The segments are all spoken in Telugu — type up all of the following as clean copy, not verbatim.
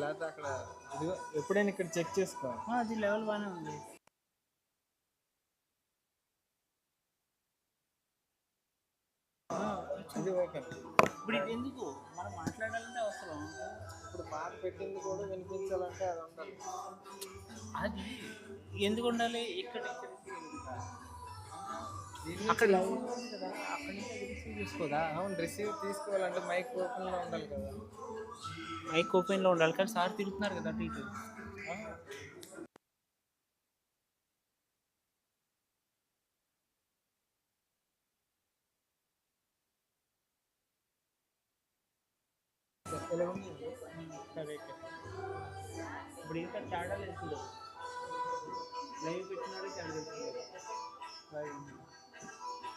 లేకపోతే అక్కడ ఇదిగో ఎప్పుడైనా ఇక్కడ చెక్ చేసుకో. అది లెవెల్ బాగానే ఉంది. అది ఓకే. ఇప్పుడు ఇది ఎందుకు మనం మాట్లాడాలంటే అవసరం. ఇప్పుడు పాట పెట్టింది కూడా వినిపించాలంటే అది ఉండాలి. అది ఎందుకు ఉండాలి? ఇక్కడ అక్కడ కదా అక్కడి నుంచి రిసీవ్ తీసుకోదా? అవును, రిసీవ్ తీసుకోవాలంటే మైక్ ఓపెన్లో ఉండాలి కదా. మైక్ ఓపెన్లో ఉండాలి కానీ సార్ తిరుగుతున్నారు కదా అటు ఇటు. కరెక్ట్. ఇప్పుడు ఇంకా తేడా లేదు. లైవ్ పెట్టినాడు తేడా తెలుస్తుంది.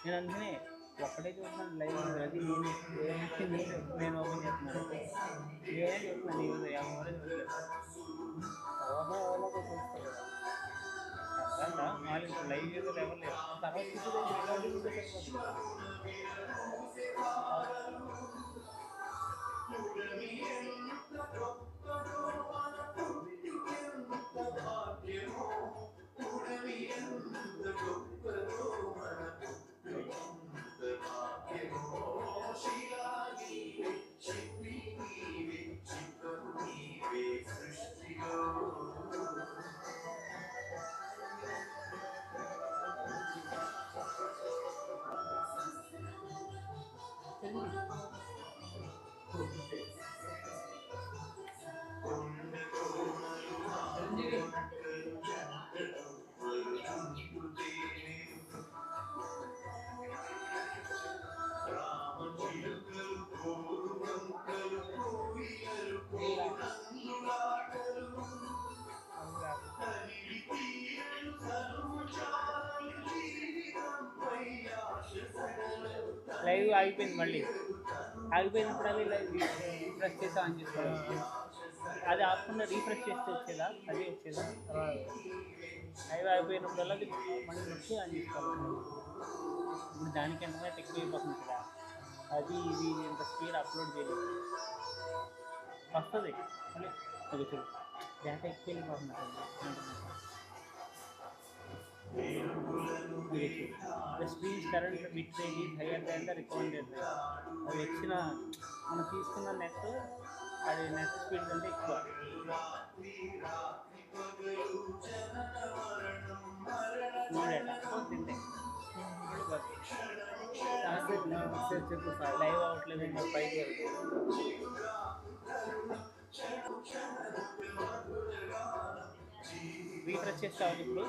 నేను అందుకనే ఒక్కడే చూస్తున్నాను లైవ్. అది నేను ఓపెన్ చేస్తున్నాను. ఏం చెప్తున్నాను నేను ఎవరో చూడలేదు. తర్వాత వాళ్ళు లైవ్ ఏదో లెవెల్ లేదు. తర్వాత లైవ్ ఆగిపోయింది. మళ్ళీ ఆగిపోయినప్పుడు అది లైవ్ రీఫ్రెష్ చేసి ఆన్ చేసుకోవాలి. అది ఆకుండా రీఫ్రెష్ చేస్తే వచ్చేదా? అది వచ్చేదా? లైవ్ ఆగిపోయినప్పుడల్లా అది మళ్ళీ వచ్చి ఆన్ చేసుకోవాలి. ఇప్పుడు దానికి ఎంత ఎక్కువ అయిపోతుంది కదా. అది ఇది ఇంత స్పీడ్ అప్లోడ్ చేయలేదు. వస్తుంది మళ్ళీ అది చూడు డేటా ఎక్కువ వెళ్ళిపోతుంది. The speed current bitrate is higher than the recommended rate. అది వచ్చిన మనం తీసుకున్న నెట్ అది నెట్ స్పీడ్ కంటే ఎక్కువ. లైవ్ అవ్వట్లేదు పైకి రీఫ్రెష్ చేస్తావు ఇప్పుడు.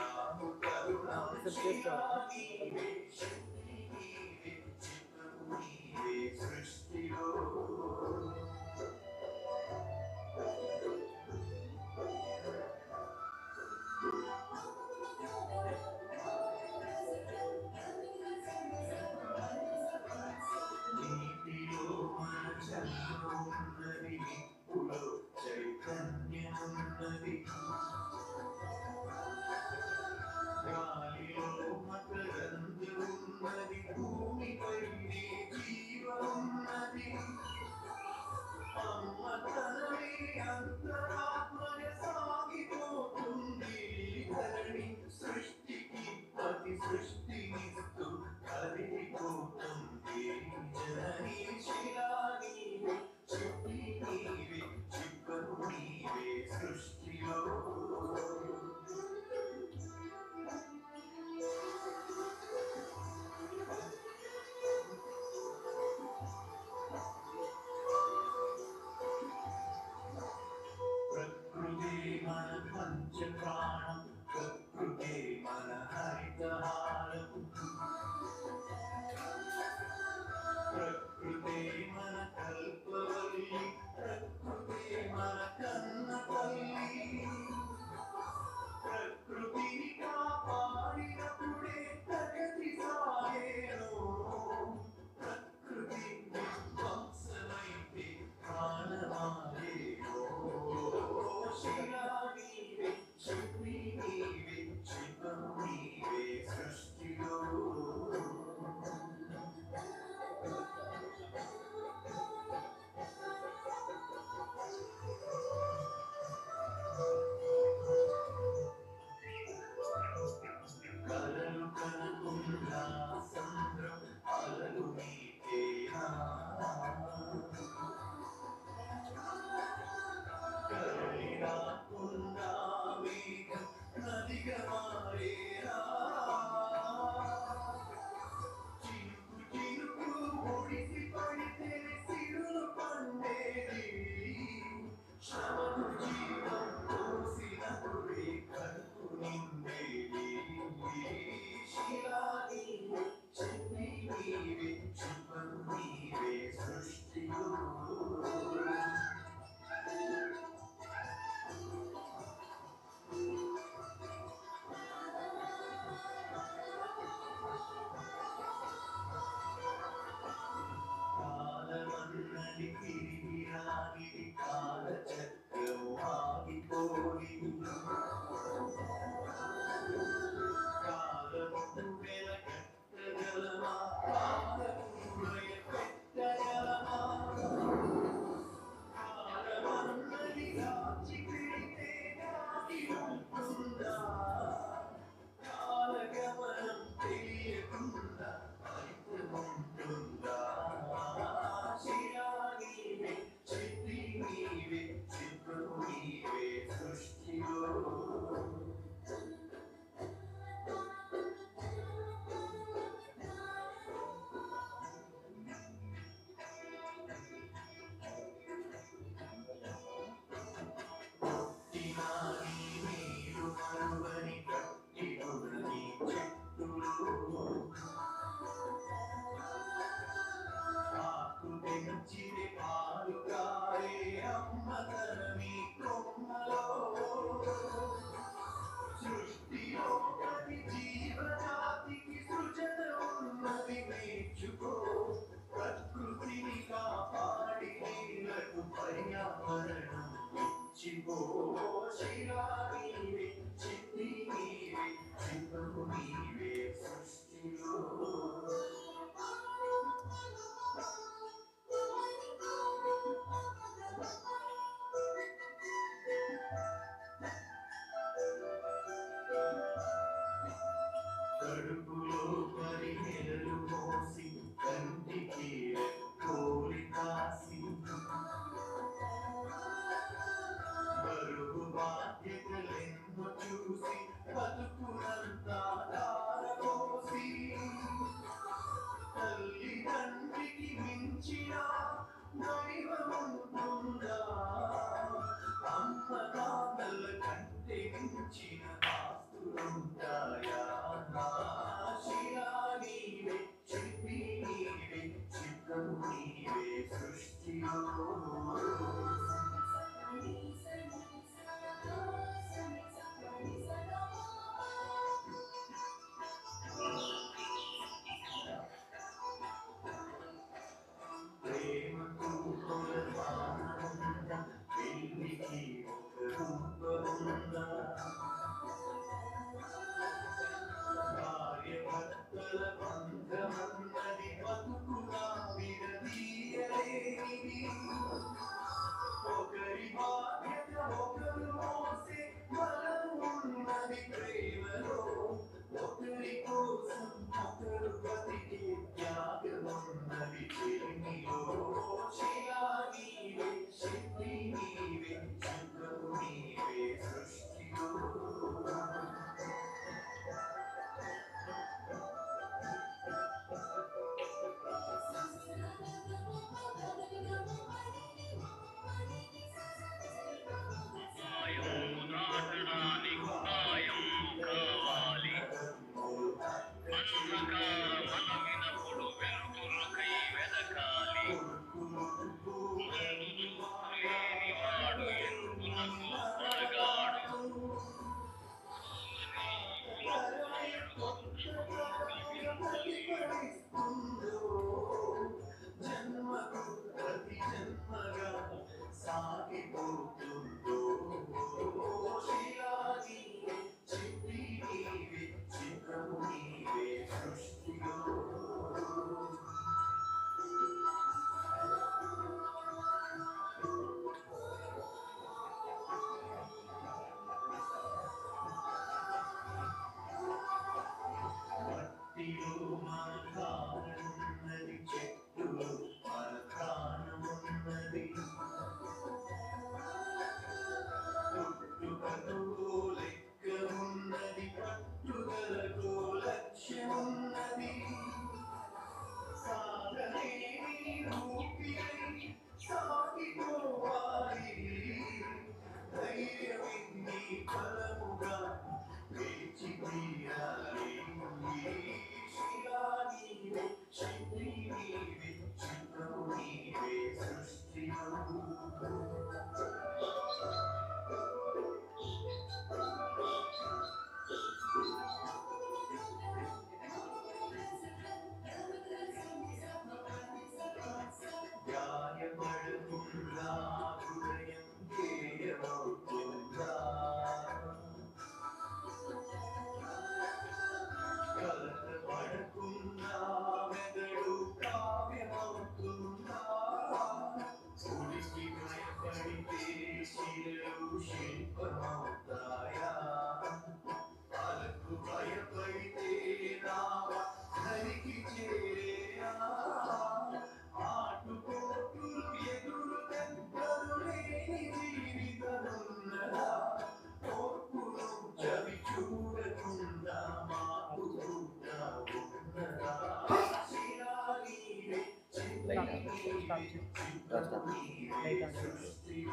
లైట్ ఆన్ చేసి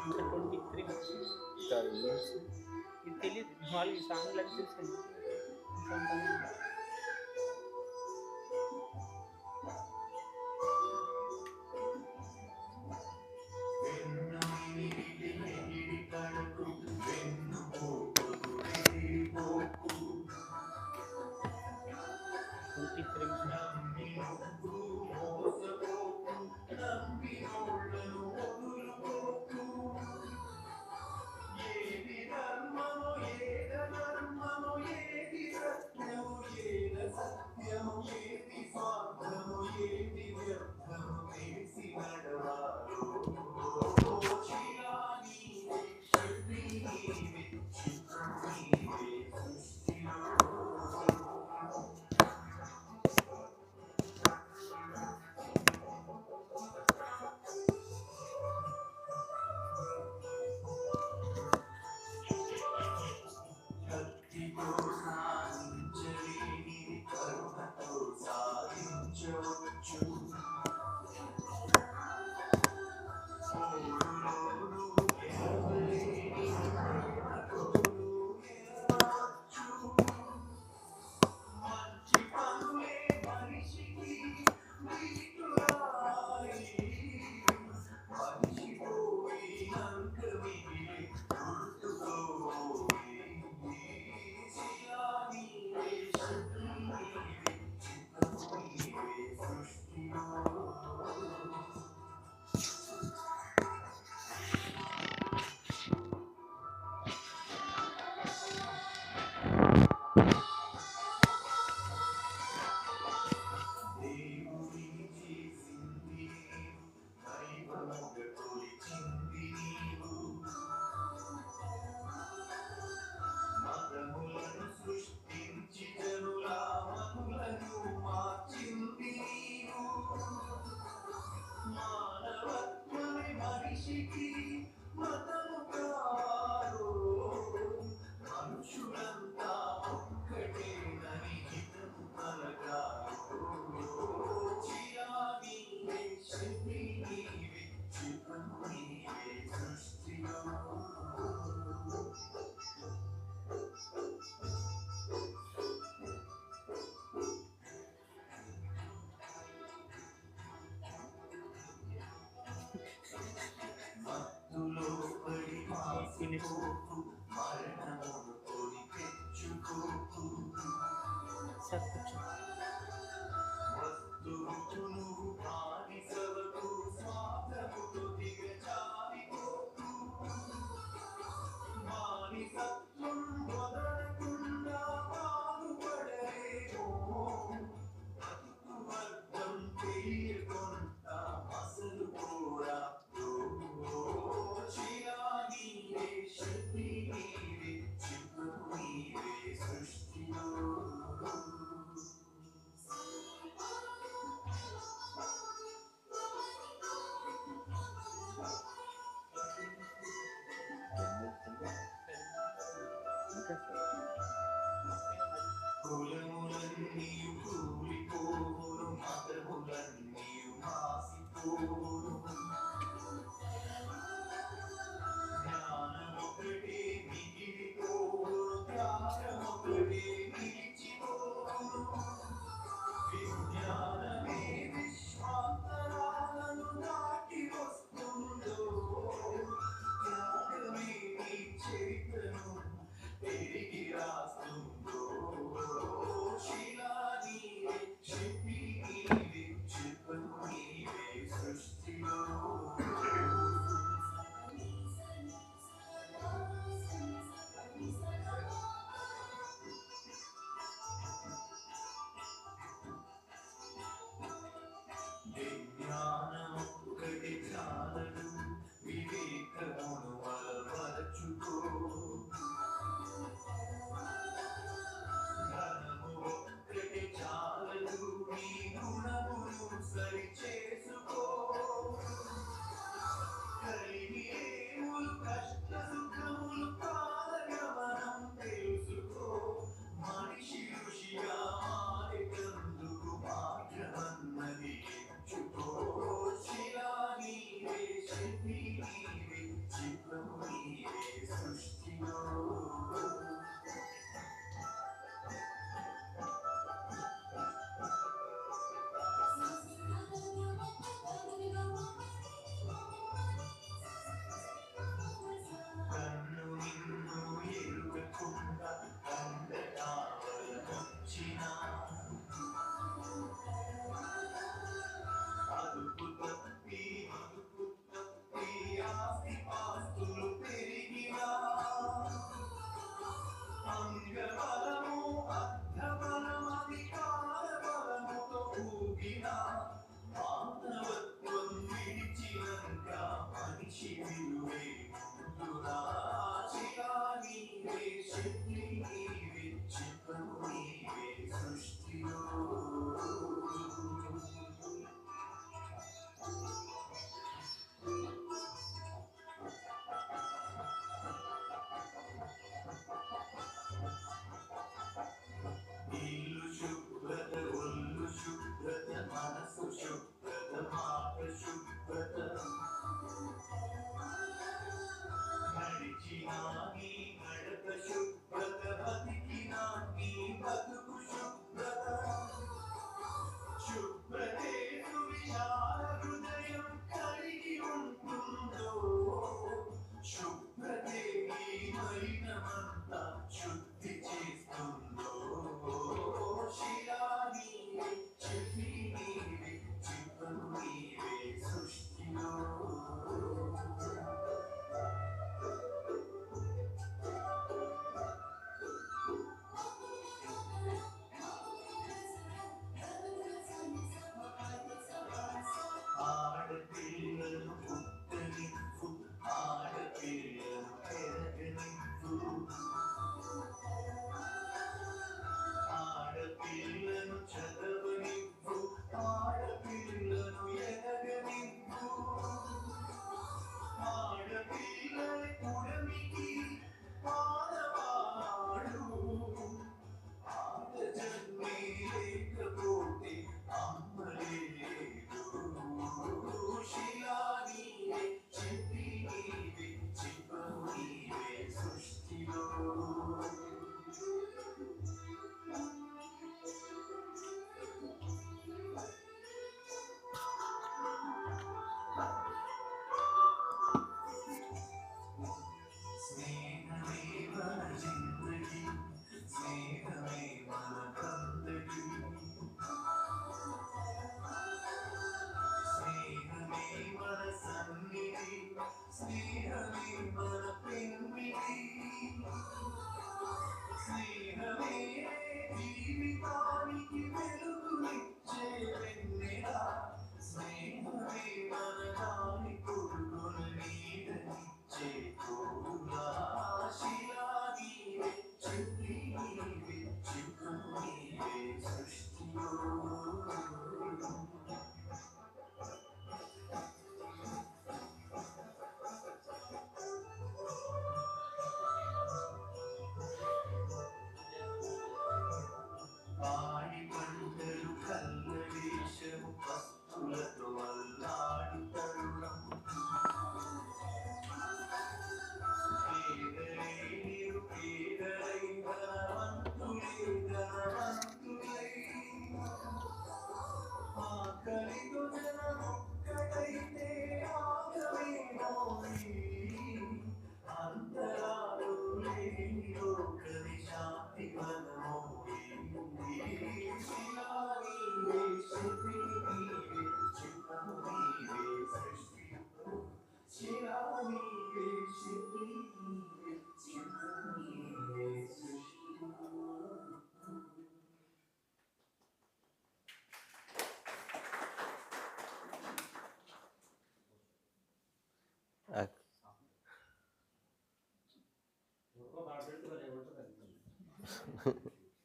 ఇంకా 23 బుక్స్. ఇది తెలియదు వాళ్ళకి సాంగ్లు అని తెలుసు. సార్ కూర్చో.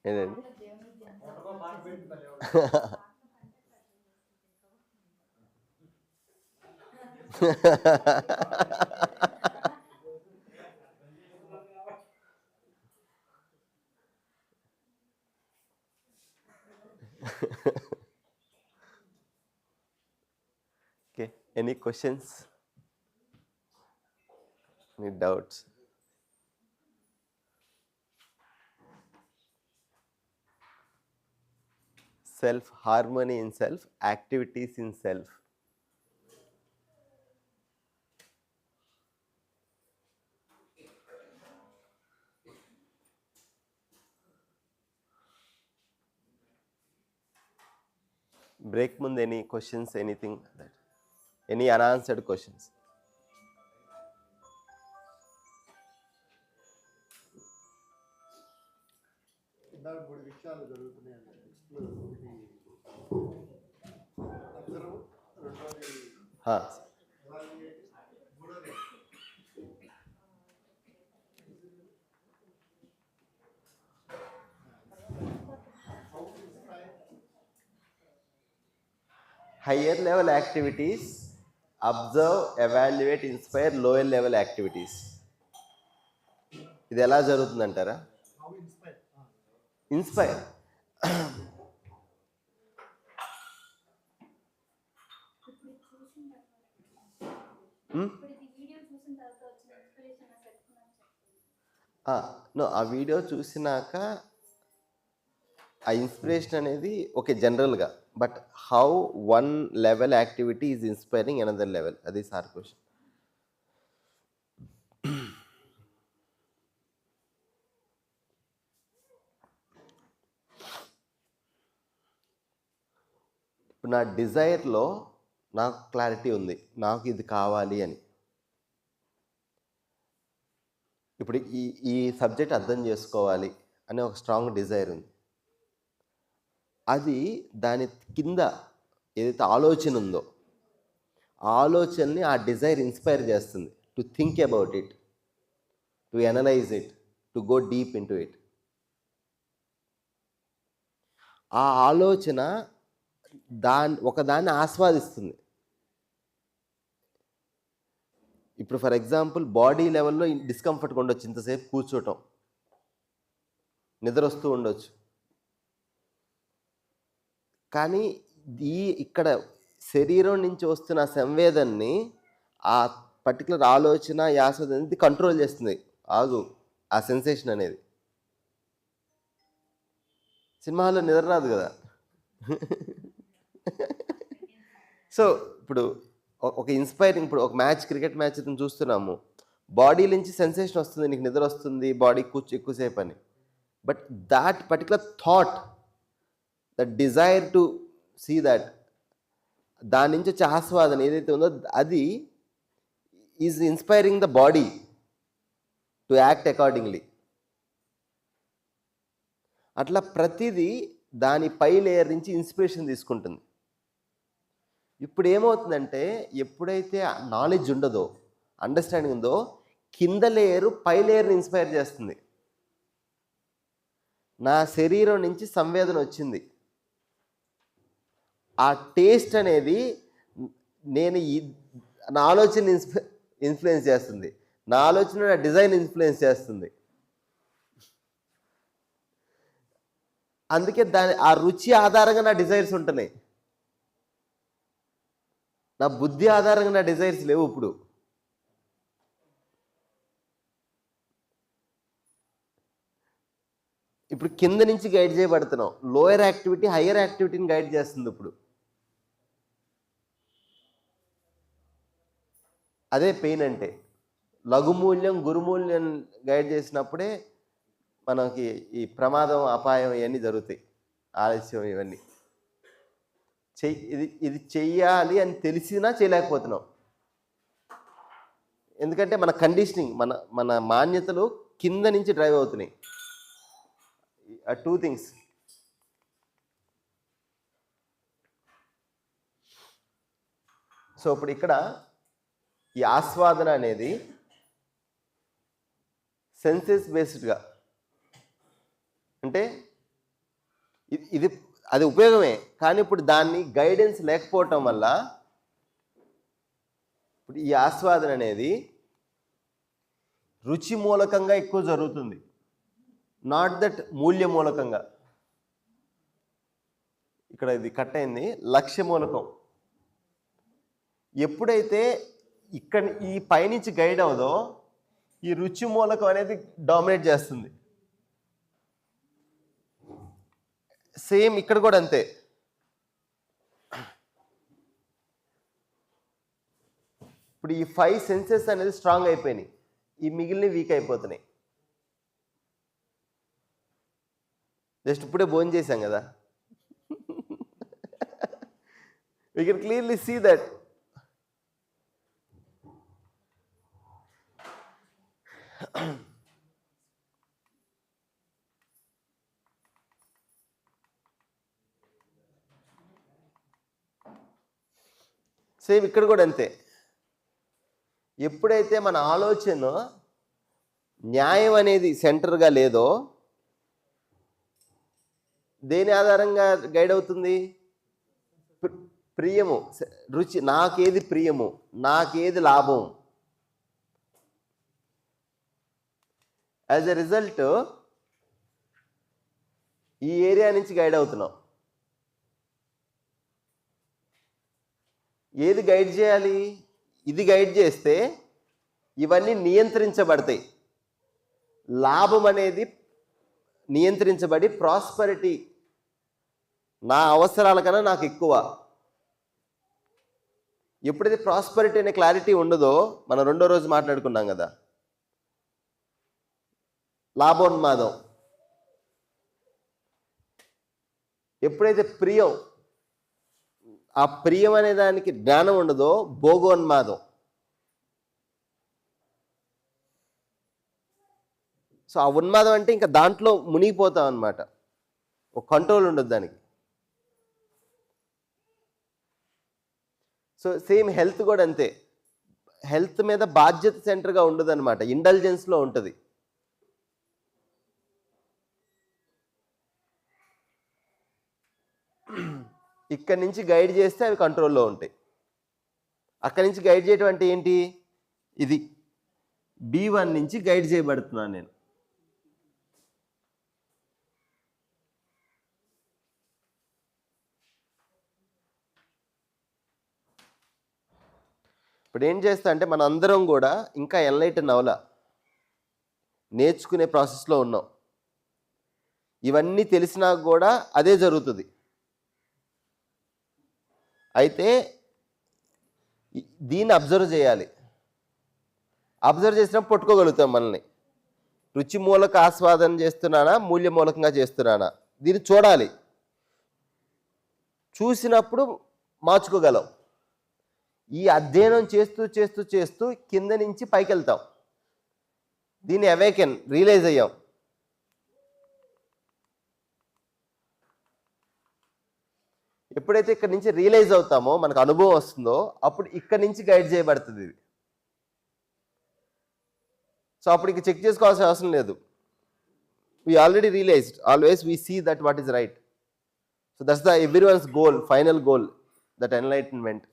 ఏంటండి? Okay, any questions? Any doubts? Self, harmony in self, activities in self. Break mundu any questions, anything? Any unanswered questions? ఇందాక 3 విషయాలు జరుగుతున్నాయండి. ఎక్స్ప్లోర్ ఇది అబ్జర్వ్, రెండోది ఎవాల్యుయేట్, మూడోది Higher level activities, observe, evaluate, inspire, lower level activities. ఇది ఎలా జరుగుతుందంటారా? హౌ ఇన్స్పైర్ ఇన్స్పైర్ నో, ఆ వీడియో చూసినాక ఆ ఇన్స్పిరేషన్ అనేది ఓకే జనరల్గా, but how one level activity is inspiring another level, అది సార్ క్వశ్చన్. ఇప్పుడు నా డిజైర్లో నాకు క్లారిటీ ఉంది, నాకు ఇది కావాలి అని. ఇప్పుడు ఈ సబ్జెక్ట్ అర్థం చేసుకోవాలి అనే ఒక స్ట్రాంగ్ డిజైర్ ఉంది. అది దాని కింద ఏదైతే ఆలోచన ఉందో ఆ ఆలోచనని ఆ డిజైర్ ఇన్స్పైర్ చేస్తుంది to think about it, to analyse it, to go deep in to it. ఆ ఆలోచన ఒకదాన్ని ఆస్వాదిస్తుంది. ఇప్పుడు ఫర్ ఎగ్జాంపుల్ బాడీ లెవెల్లో డిస్కంఫర్ట్గా ఉండొచ్చు, ఇంతసేపు కూర్చోవటం, నిద్ర వస్తూ ఉండొచ్చు. కానీ ఇక్కడ శరీరం నుంచి వస్తున్న సంవేదనని ఆ పర్టికులర్ ఆలోచన యాస అనేది కంట్రోల్ చేస్తుంది. ఆగు, ఆ సెన్సేషన్ అనేది. సినిమాలో నిద్ర రాదు కదా. సో ఇప్పుడు ఒక ఇన్స్పైరింగ్, ఇప్పుడు ఒక మ్యాచ్, క్రికెట్ మ్యాచ్ చూస్తున్నాము, బాడీ నుంచి సెన్సేషన్ వస్తుంది, నీకు నిద్ర వస్తుంది, బాడీ ఎక్కువసేపు అని. But that particular thought, the desire to see that, దాని నుంచి వచ్చే ఆస్వాదన ఏదైతే ఉందో అది is inspiring the body to act accordingly. అట్లా ప్రతిదీ దాని పై లేయర్ నుంచి ఇన్స్పిరేషన్ తీసుకుంటుంది. ఇప్పుడు ఏమవుతుందంటే, ఎప్పుడైతే నాలెడ్జ్ ఉండదో, అండర్స్టాండింగ్ ఉందో, కింద లేయరు పై లేయర్ని ఇన్స్పైర్ చేస్తుంది. నా శరీరం నుంచి సంవేదన వచ్చింది, ఆ టేస్ట్ అనేది నా ఆలోచన ఇన్ఫ్లుయెన్స్ చేస్తుంది, నా ఆలోచన నా డిజైన్ ఇన్ఫ్లుయెన్స్ చేస్తుంది. అందుకే ఆ రుచి ఆధారంగా నా డిజైర్స్ ఉంటున్నాయి, నా బుద్ధి ఆధారంగా నా డిజైర్స్ లేవు. ఇప్పుడు కింద నుంచి గైడ్ చేయబడుతున్నాం, లోయర్ యాక్టివిటీ హయ్యర్ యాక్టివిటీని గైడ్ చేస్తుంది. ఇప్పుడు అదే పెయిన్ అంటే, లఘుమూల్యం గురుమూల్యం గైడ్ చేసినప్పుడే మనకి ఈ ప్రమాదం, అపాయం ఇవన్నీ జరుగుతాయి, ఆలస్యం ఇవన్నీ. ఇది చెయ్యాలి అని తెలిసినా చేయలేకపోతున్నాం. ఎందుకంటే మన కండిషనింగ్, మన మాన్యతలు కింద నుంచి డ్రైవ్ అవుతున్నాయి. Two things. సో ఇప్పుడు ఇక్కడ ఈ ఆస్వాదన అనేది సెన్సెస్ బేస్డ్గా. అంటే ఇది అది ఉపయోగమే, కానీ ఇప్పుడు దాన్ని గైడెన్స్ లేకపోవటం వల్ల ఇప్పుడు ఈ ఆస్వాదన అనేది రుచి మూలకంగా ఎక్కువ జరుగుతుంది, నాట్ దట్ మూల్య మూలకంగా. ఇక్కడ ఇది కట్ అయింది, లక్ష్య మూలకం. ఎప్పుడైతే ఇక్కడ ఈ పైనుంచి గైడ్ అవదో ఈ రుచి మూలకం అనేది డామినేట్ చేస్తుంది. సేమ్ ఇక్కడ కూడా అంతే. ఇప్పుడు ఈ 5 సెన్సెస్ అనేది స్ట్రాంగ్ అయిపోయినాయి, ఈ మిగిలిన వీక్ అయిపోతున్నాయి. జస్ట్ ఇప్పుడే భోజనం చేశాం కదా, we can clearly see that. Same ఇక్కడ కూడా అంతే. ఎప్పుడైతే మన ఆలోచన న్యాయం అనేది సెంటర్గా లేదో దేని ఆధారంగా గైడ్ అవుతుంది? ప్రియము, రుచి, నాకేది ప్రియము, నాకేది లాభం. యాజ్ ఎ రిజల్ట్ ఈ ఏరియా నుంచి గైడ్ అవుతున్నాం. ఏది గైడ్ చేయాలి? ఇది గైడ్ చేస్తే ఇవన్నీ నియంత్రించబడతాయి. లాభం అనేది నియంత్రించబడి ప్రాస్పరిటీ, నా అవసరాల కన్నా నాకు ఎక్కువ. ఎప్పుడైతే ప్రాస్పరిటీ అనే క్లారిటీ ఉండదో, మనం రెండో రోజు మాట్లాడుకున్నాం కదా, లాభోన్మాదం. ఎప్పుడైతే ప్రియం, ఆ ప్రియం అనే దానికి జ్ఞానం ఉండదో, భోగోన్మాదం. సో ఆ ఉన్మాదం అంటే ఇంకా దాంట్లో మునిగిపోతాం అనమాట, ఒక కంట్రోల్ ఉండదు దానికి. సో సేమ్ హెల్త్ కూడా అంతే. హెల్త్ మీద బాధ్యత సెంటర్గా ఉండదు అనమాట, ఇంటెలిజెన్స్లో ఉంటుంది. ఇక్కడి నుంచి గైడ్ చేస్తే అవి కంట్రోల్లో ఉంటాయి. అక్కడి నుంచి గైడ్ చేయడం అంటే ఏంటి? ఇది B1 నుంచి గైడ్ చేయబడుతున్నాను నేను. ఇప్పుడు ఏం చేస్తా అంటే మన అందరం కూడా ఇంకా ఎన్లైటన్ అవలా, నేర్చుకునే ప్రాసెస్లో ఉన్నాం. ఇవన్నీ తెలిసినా కూడా అదే జరుగుతుంది. అయితే దీన్ని అబ్జర్వ్ చేయాలి. అబ్జర్వ్ చేసినప్పుడు పట్టుకోగలుగుతాం మనల్ని. రుచి మూలక ఆస్వాదన చేస్తున్నానా, మూల్య మూలకంగా చేస్తున్నానా, దీన్ని చూడాలి. చూసినప్పుడు మార్చుకోగలం. ఈ అధ్యయనం చేస్తూ చేస్తూ చేస్తూ కింద నుంచి పైకి వెళ్తాం. దీన్ని అవేకెన్, రియలైజ్ అయ్యాం. ఎప్పుడైతే ఇక్కడ నుంచి రియలైజ్ అవుతామో, మనకు అనుభవం వస్తుందో, అప్పుడు ఇక్కడ నుంచి గైడ్ చేయబడుతుంది ఇది. సో అప్పుడు ఇంక చెక్ చేసుకోవాల్సిన అవసరం లేదు. We already realised, always we see that what is right. So that's the everyone's goal, final goal, that enlightenment.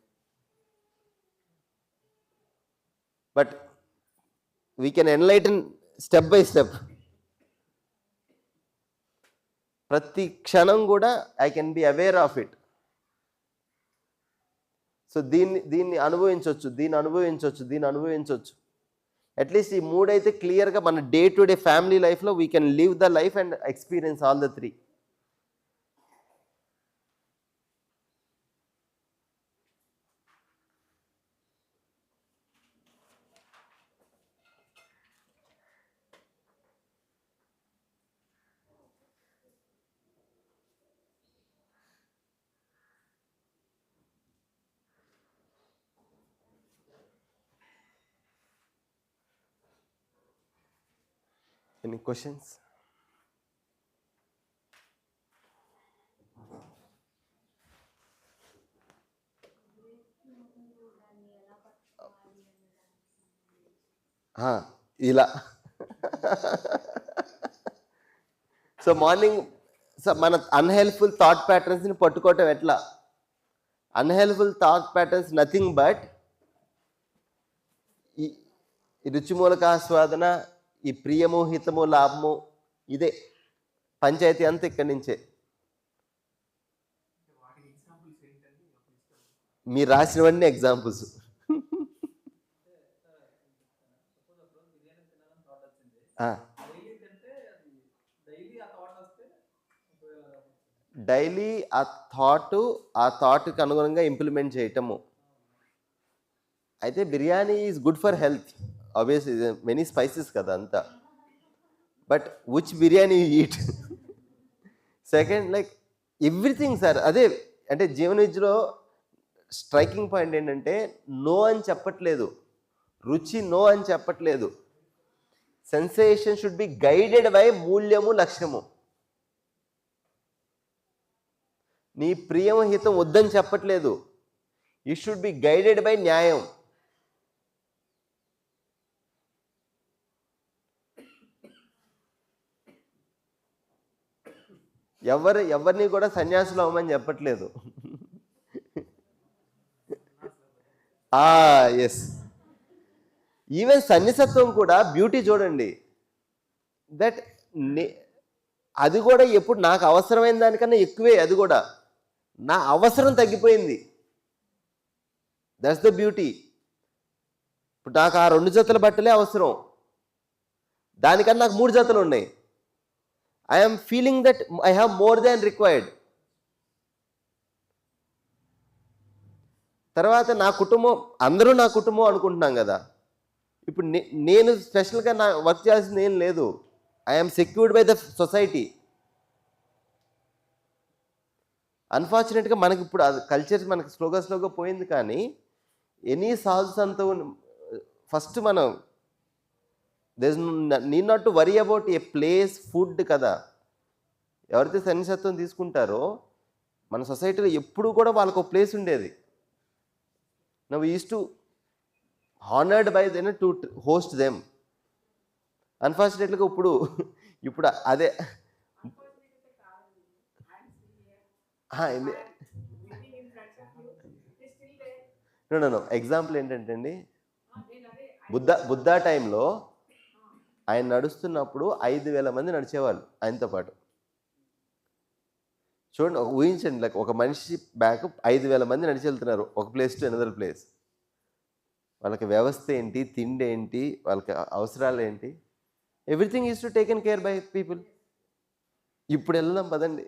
But we can enlighten step by step. ప్రతి క్షణం కూడా I can be aware of it. So దీన్ని అనుభవించవచ్చు, దీన్ని అనుభవించవచ్చు, దీన్ని అనుభవించవచ్చు. అట్లీస్ట్ ఈ మూడైతే క్లియర్గా మన డే టు డే ఫ్యామిలీ లైఫ్లో we can live the life and experience all the 3. Any questions? ఇలా సో మార్నింగ్ మన అన్హెల్ప్ఫుల్ థాట్ ప్యాటర్న్స్ని పట్టుకోవటం ఎట్లా? Unhelpful thought patterns nothing but ఈ రుచిమూలకాస్వాదన, ఈ ప్రియము హితము లాభము, ఇదే పంచాయతీ అంతా ఇక్కడి నుంచే. మీరు రాసినవన్నీ ఎగ్జాంపుల్స్. డైలీ ఆ థాట్కి అనుగుణంగా ఇంప్లిమెంట్ చేయటము. అయితే biryani is good for health, obvious many spices కదా అంతా. But which biryani you eat? Second, like everything sir. అదే అంటే జీవన విద్యలో స్ట్రైకింగ్ పాయింట్ ఏంటంటే నో అని చెప్పట్లేదు, రుచి నో అని చెప్పట్లేదు. Sensation should be guided by మూల్యము లక్ష్యము. నీ ప్రియము హితం వద్దని చెప్పట్లేదు, it should be guided by న్యాయం. ఎవరిని కూడా సన్యాసులు అవ్వమని చెప్పట్లేదు. ఎస్, ఈవెన్ సన్నిసత్వం కూడా బ్యూటీ చూడండి. దట్ అది కూడా ఎప్పుడు నాకు అవసరమైన దానికన్నా ఎక్కువే. అది కూడా నా అవసరం తగ్గిపోయింది. That's the beauty. ఇప్పుడు నాకు ఆ 2 జతల బట్టలే అవసరం, దానికన్నా నాకు 3 జతలు ఉన్నాయి. I'm feeling that I have more than required. తర్వాత నా కుటుంబం, అందరూ నా కుటుంబం అనుకుంటున్నాం కదా. ఇప్పుడు నేను స్పెషల్గా నా వర్క్ చేయాల్సింది ఏం లేదు. I am secured by the society. అన్ఫార్చునేట్గా మనకి ఇప్పుడు అది కల్చర్ మనకి స్లోగా పోయింది. కానీ ఎనీ సాధు సంత ఫస్ట్ మనం there need not to worry about a place, food కదా. ఎవరైతే సన్నిసత్వం తీసుకుంటారో మన సొసైటీలో ఎప్పుడు కూడా వాళ్ళకు ఒక ప్లేస్ ఉండేది. Now we used to honored by them to host them. అన్ఫార్చునేట్గా ఇప్పుడు అదే నో ఎగ్జాంపుల్ ఏంటంటే అండి, బుద్ధా టైంలో ఆయన నడుస్తున్నప్పుడు 5,000 మంది నడిచేవాళ్ళు ఆయనతో పాటు. చూడండి, ఊహించండి, లైక్ ఒక మనిషి బ్యాక్ 5,000 మంది నడిచి వెళ్తున్నారు ఒక ప్లేస్ టు అనదర్ ప్లేస్. వాళ్ళకి వ్యవస్థ ఏంటి, తిండి ఏంటి, వాళ్ళకి అవసరాలు ఏంటి, everything is to taken care bye people. ఇప్పుడు వెళ్దాం పదండి.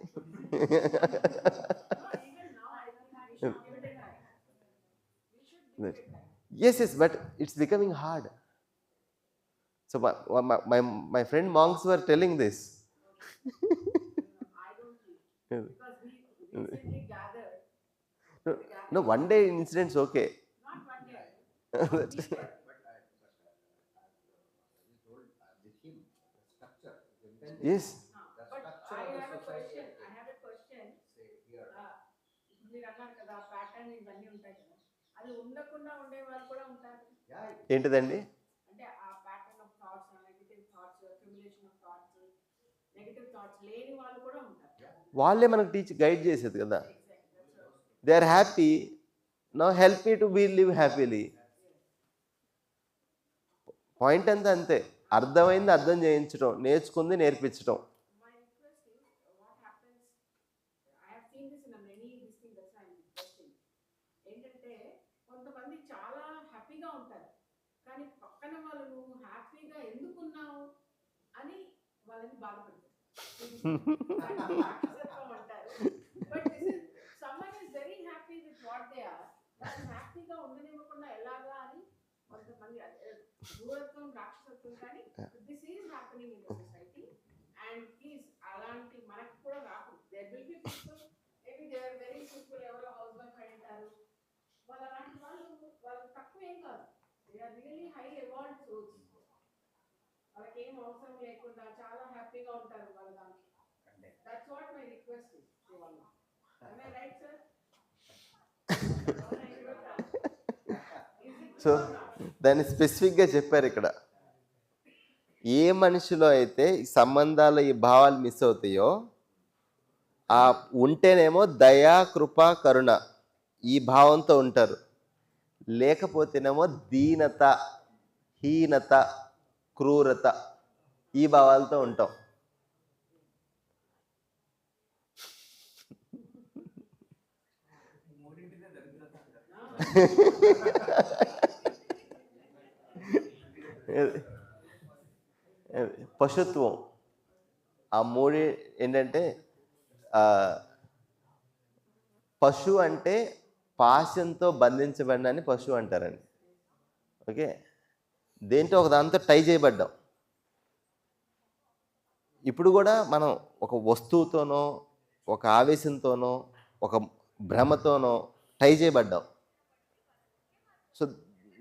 yes, but it's becoming hard. So my friend monks were telling this. Because we recently gathered. No, one day incidents okay. Not one day. Yes. But I have a question. మీరు అన్నారు కదా ప్యాటర్న్ ఇవన్నీ ఉంటాయి కదా, అది ఉండకుండా ఉండే వాళ్ళు కూడా ఉంటారు. ఏంటిదండి? అంటే ఆ pattern of thoughts, negative thoughts, accumulation of thoughts, negative thoughts లేని వాళ్ళు కూడా ఉంటారు. వాళ్ళే మనకు గైడ్ చేసేది కదా. They are happy, now help me to live happily. Point అంతా అంతే. అర్థమైంది అర్థం చేయించడం, నేర్చుకుంది నేర్పించడం. My request is, what happens, I have seen this in a many this thing, that's why I'm requesting. ఏంటంటే కొంతమంది చాలా హ్యాపీగా ఉంటారు, కానీ పక్కన వాళ్ళు నువ్వు హ్యాపీగా ఎందుకున్నావు అని వాళ్ళని బాధపడతారు. But someone is very happy with what they are, వాళ్ళు హ్యాపీగా ఉండనివ్వకుండా ఎలాగా అని కొంతమంది దూరత్వం, రాక్షసత్వం. కానీ this is happening in the society. And please అలాంటి మనకు కూడా రాకూడదు. There will be people, maybe they are very simple, ఎవరో హౌస్ వైఫ్ అయి ఉంటారు, వాళ్ళు అలాంటి వాళ్ళు తక్కువ ఏం కాదు. They are really high evolved souls. వాళ్ళకి ఏం అవసరం లేకుండా చాలా హ్యాపీగా ఉంటారు వాళ్ళ దాంట్లో. That's what my request is. Am I right, sir? So దాన్ని స్పెసిఫిక్గా చెప్పారు ఇక్కడ. ఏ మనిషిలో అయితే ఈ సంబంధాలు ఈ భావాలు మిస్ అవుతాయో ఆ ఉంటేనేమో దయ కృప కరుణ ఈ భావంతో ఉంటారు, లేకపోతేనేమో దీనత హీనత క్రూరత ఈ భావాలతో ఉంటాం. పశుత్వం ఆ మూడు ఏంటంటే పశు అంటే పాశంతో బంధించబడినని పశువు అంటారండి. ఓకే, దేంతో ఒక దాంతో టై చేయబడ్డాం. ఇప్పుడు కూడా మనం ఒక వస్తువుతోనో ఒక ఆవేశంతోనో ఒక భ్రమతోనో టై చేయబడ్డాం. సో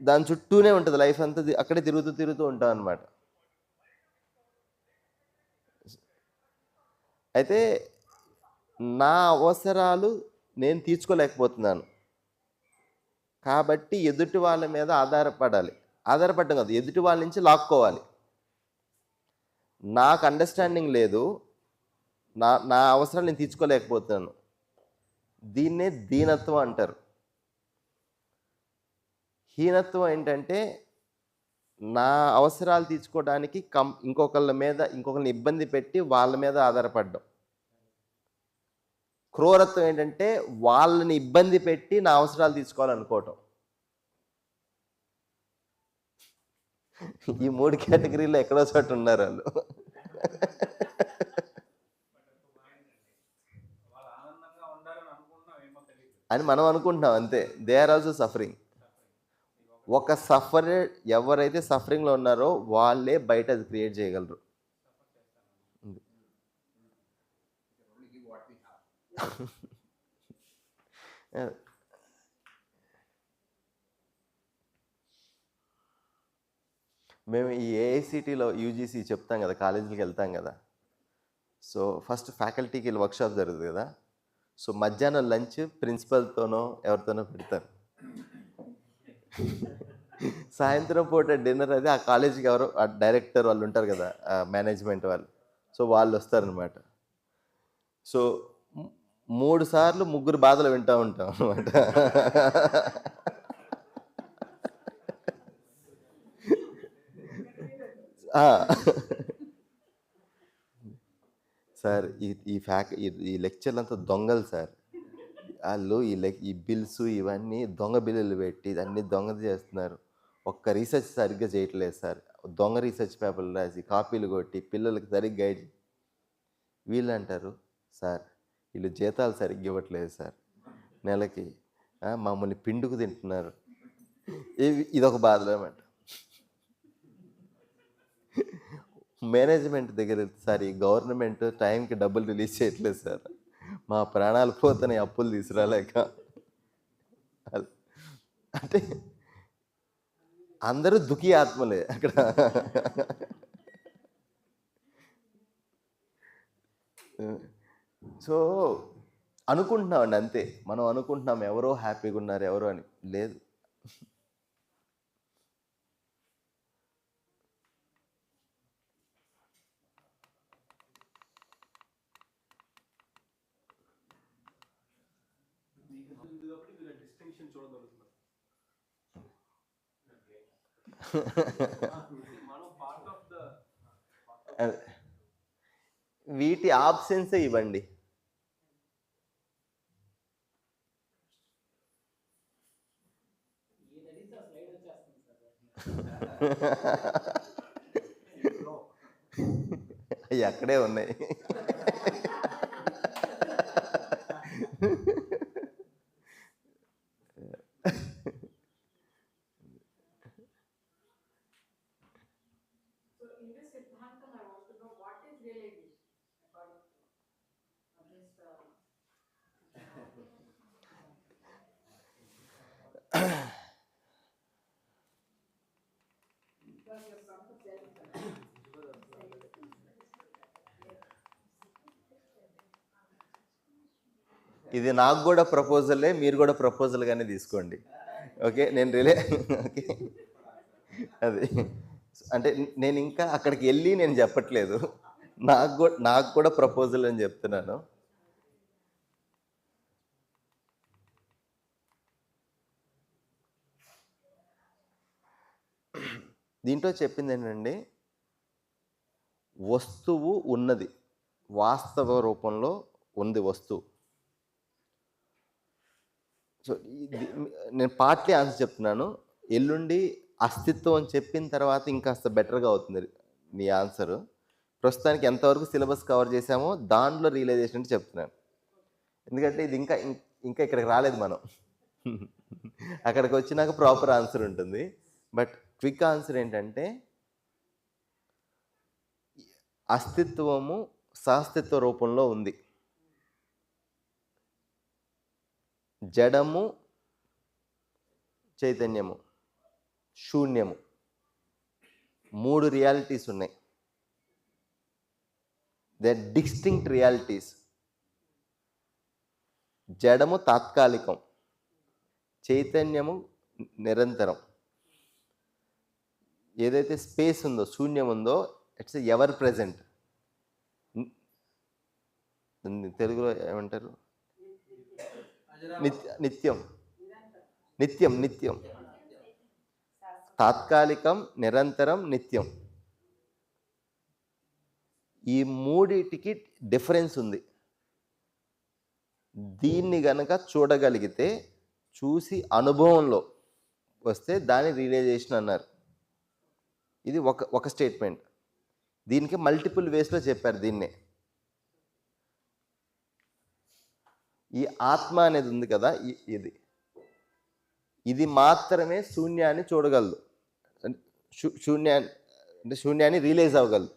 దాని చుట్టూనే ఉంటుంది లైఫ్ అంతా, అక్కడే తిరుగుతూ ఉంటాం అన్నమాట. అయితే నా అవసరాలు నేను తీర్చుకోలేకపోతున్నాను కాబట్టి ఎదుటి వాళ్ళ మీద ఆధారపడడం కాదు, ఎదుటి వాళ్ళ నుంచి లాక్కోవాలి. నాకు అండర్స్టాండింగ్ లేదు, నా అవసరాలు నేను తీర్చుకోలేకపోతున్నాను, దీన్నే దీనత్వం అంటారు. హీనత్వం ఏంటంటే నా అవసరాలు తీర్చుకోవడానికి ఇంకొకరిని ఇబ్బంది పెట్టి వాళ్ళ మీద ఆధారపడడం. క్రూరత్వం ఏంటంటే వాళ్ళని ఇబ్బంది పెట్టి నా అవసరాలు తీర్చుకోవాలనుకోవటం. ఈ 3 కేటగిరీలో ఎక్కడో చోట ఉన్నారు వాళ్ళు. అని మనం అనుకుంటున్నాం అంతే. They are also suffering. ఒక ఎవరైతే సఫరింగ్లో ఉన్నారో వాళ్ళే బయట అది క్రియేట్ చేయగలరు. మేము ఈ ఏఐసిటీలో యూజీసీ చెప్తాం కదా, కాలేజీలకు వెళ్తాం కదా. సో ఫస్ట్ ఫ్యాకల్టీకి వర్క్షాప్ జరుగుతుంది కదా. సో మధ్యాహ్నం లంచ్ ప్రిన్సిపల్తోనో ఎవరితోనో పెడతారు. సాయంత్రం పూట డిన్నర్ అది ఆ కాలేజీకి ఎవరో డైరెక్టర్ వాళ్ళు ఉంటారు కదా, మేనేజ్మెంట్ వాళ్ళు. సో వాళ్ళు వస్తారనమాట. సో 3 సార్లు 3 బాధలు వింటూ ఉంటాం అనమాట. సార్ ఈ లెక్చర్లు అంతా దొంగలు సార్, వాళ్ళు ఈ బిల్స్ ఇవన్నీ దొంగ బిల్లులు పెట్టి అన్ని దొంగది చేస్తున్నారు, ఒక్క రీసెర్చ్ సరిగ్గా చేయట్లేదు సార్, దొంగ రీసెర్చ్ పేపర్లు రాసి కాపీలు కొట్టి పిల్లలకి సరిగ్గా గైడ్. వీళ్ళు అంటారు సార్ వీళ్ళు జీతాలు సరిగ్గా ఇవ్వట్లేదు సార్, నెలకి మమ్మల్ని పిండుకు తింటున్నారు. ఇదొక బాధలు అన్నమాట. మేనేజ్మెంట్ దగ్గర సార్ ఈ గవర్నమెంట్ టైంకి డబ్బులు రిలీజ్ చేయట్లేదు సార్, మా ప్రాణాలు పోతున్నాయి అప్పులు తీసుకురాలేక. అంటే అందరూ దుఃఖీ ఆత్మలే అక్కడ. సో అనుకుంటున్నామండి అంతే, మనం అనుకుంటున్నాం ఎవరో హ్యాపీగా ఉన్నారు ఎవరో అని. లేదు, వీటి ఆబ్సెన్సే ఇవ్వండి. అవి అక్కడే ఉన్నాయి. ఇది నాకు కూడా ప్రపోజలే, మీరు కూడా ప్రపోజల్గానే తీసుకోండి. ఓకే, నేను ఓకే అది. అంటే నేను ఇంకా అక్కడికి వెళ్ళి నేను చెప్పట్లేదు, నాకు కూడా ప్రపోజల్ అని చెప్తున్నాను. దీంట్లో చెప్పింది ఏంటండి, వస్తువు ఉన్నది, వాస్తవ రూపంలో ఉంది వస్తువు. సో నేను పార్ట్లీ ఆన్సర్ చెప్తున్నాను. ఎల్లుండి అస్తిత్వం అని చెప్పిన తర్వాత ఇంకాస్త బెటర్గా అవుతుంది నీ ఆన్సరు. ప్రస్తుతానికి ఎంతవరకు సిలబస్ కవర్ చేసామో దాంట్లో రియలైజేషన్ అంటే చెప్తున్నాను. ఎందుకంటే ఇది ఇంకా ఇక్కడికి రాలేదు మనం. అక్కడికి వచ్చినాక ప్రాపర్ ఆన్సర్ ఉంటుంది. బట్ క్విక్ ఆన్సర్ ఏంటంటే, అస్తిత్వము సహస్తిత్వ రూపంలో ఉంది. జడము, చైతన్యము, శూన్యము, 3 రియాలిటీస్ ఉన్నాయి. They are distinct realities. జడము తాత్కాలికం, చైతన్యము నిరంతరం. ఏదైతే స్పేస్ ఉందో, శూన్యం ఉందో, ఇట్స్ ఎవర్ ప్రెజెంట్. తెలుగులో ఏమంటారు? నిత్యం. నిత్యం నిత్యం తాత్కాలికం, నిరంతరం, నిత్యం. ఈ మూడిటికి డిఫరెన్స్ ఉంది. దీన్ని గనక చూడగలిగితే, చూసి అనుభవంలో వస్తే దాని రియలైజేషన్ అన్నారు. ఇది ఒక స్టేట్మెంట్. దీనికి మల్టిపుల్ వేస్లో చెప్పారు దీన్నే. ఈ ఆత్మ అనేది ఉంది కదా, ఇది మాత్రమే శూన్యాన్ని చూడగలదు, శూన్యాన్ని రియలైజ్ అవ్వగలదు.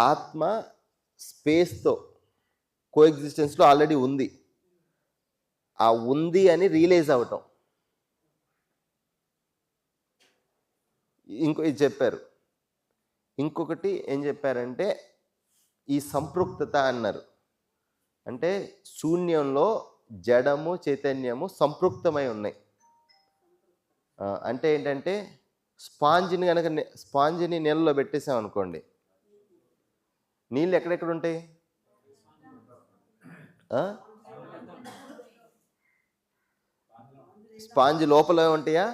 ఆత్మ స్పేస్తో కోఎగ్జిస్టెన్స్లో ఆల్రెడీ ఉంది. ఆ ఉంది అని రియలైజ్ అవ్వటం. ఇది చెప్పారు. ఇంకొకటి ఏం చెప్పారంటే, ఈ సంపృక్తత అన్నారు. అంటే శూన్యంలో జడము, చైతన్యము సంపృక్తమై ఉన్నాయి. అంటే ఏంటంటే, స్పాంజిని నీళ్ళలో పెట్టేసాం అనుకోండి, నీళ్ళు ఎక్కడెక్కడ ఉంటాయి? స్పాంజ్ లోపల ఉంటాయా?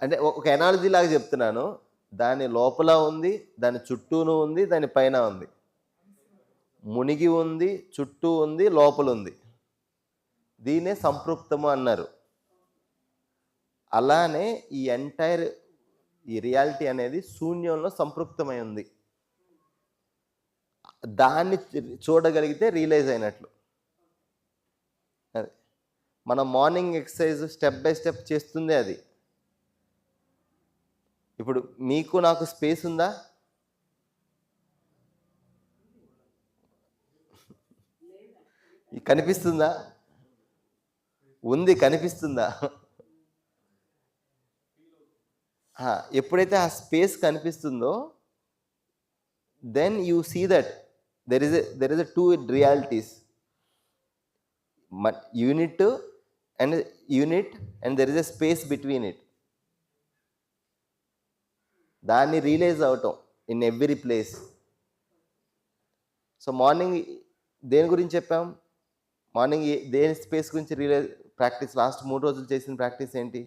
అంటే ఒక ఎనాలజీ లాగా చెప్తున్నాను. దాని లోపల ఉంది, దాని చుట్టూను ఉంది, దాని పైన ఉంది. మునిగి ఉంది, చుట్టూ ఉంది, లోపల ఉంది. దీన్నే సంపృక్తము అన్నారు. అలానే ఈ ఎంటైర్ ఈ రియాలిటీ అనేది శూన్యంలో సంపృక్తమై ఉంది. దాన్ని చూడగలిగితే రియలైజ్ అయినట్లు. అది మన morning exercise step by step చేస్తుంది అది. ఇప్పుడు మీకు నాకు స్పేస్ ఉందా? కనిపిస్తుందా? ఉంది, కనిపిస్తుందా? ఎప్పుడైతే ఆ స్పేస్ కనిపిస్తుందో, then you see that there is a two realities, unit and there is a space between it. దాన్ని రియలైజ్ అవటం in every place. So morning దేని గురించి చెప్పాం? మార్నింగ్ దేని స్పేస్ గురించి రియలైజ్ ప్రాక్టీస్, లాస్ట్ 3 రోజులు చేసిన ప్రాక్టీస్ ఏంటి?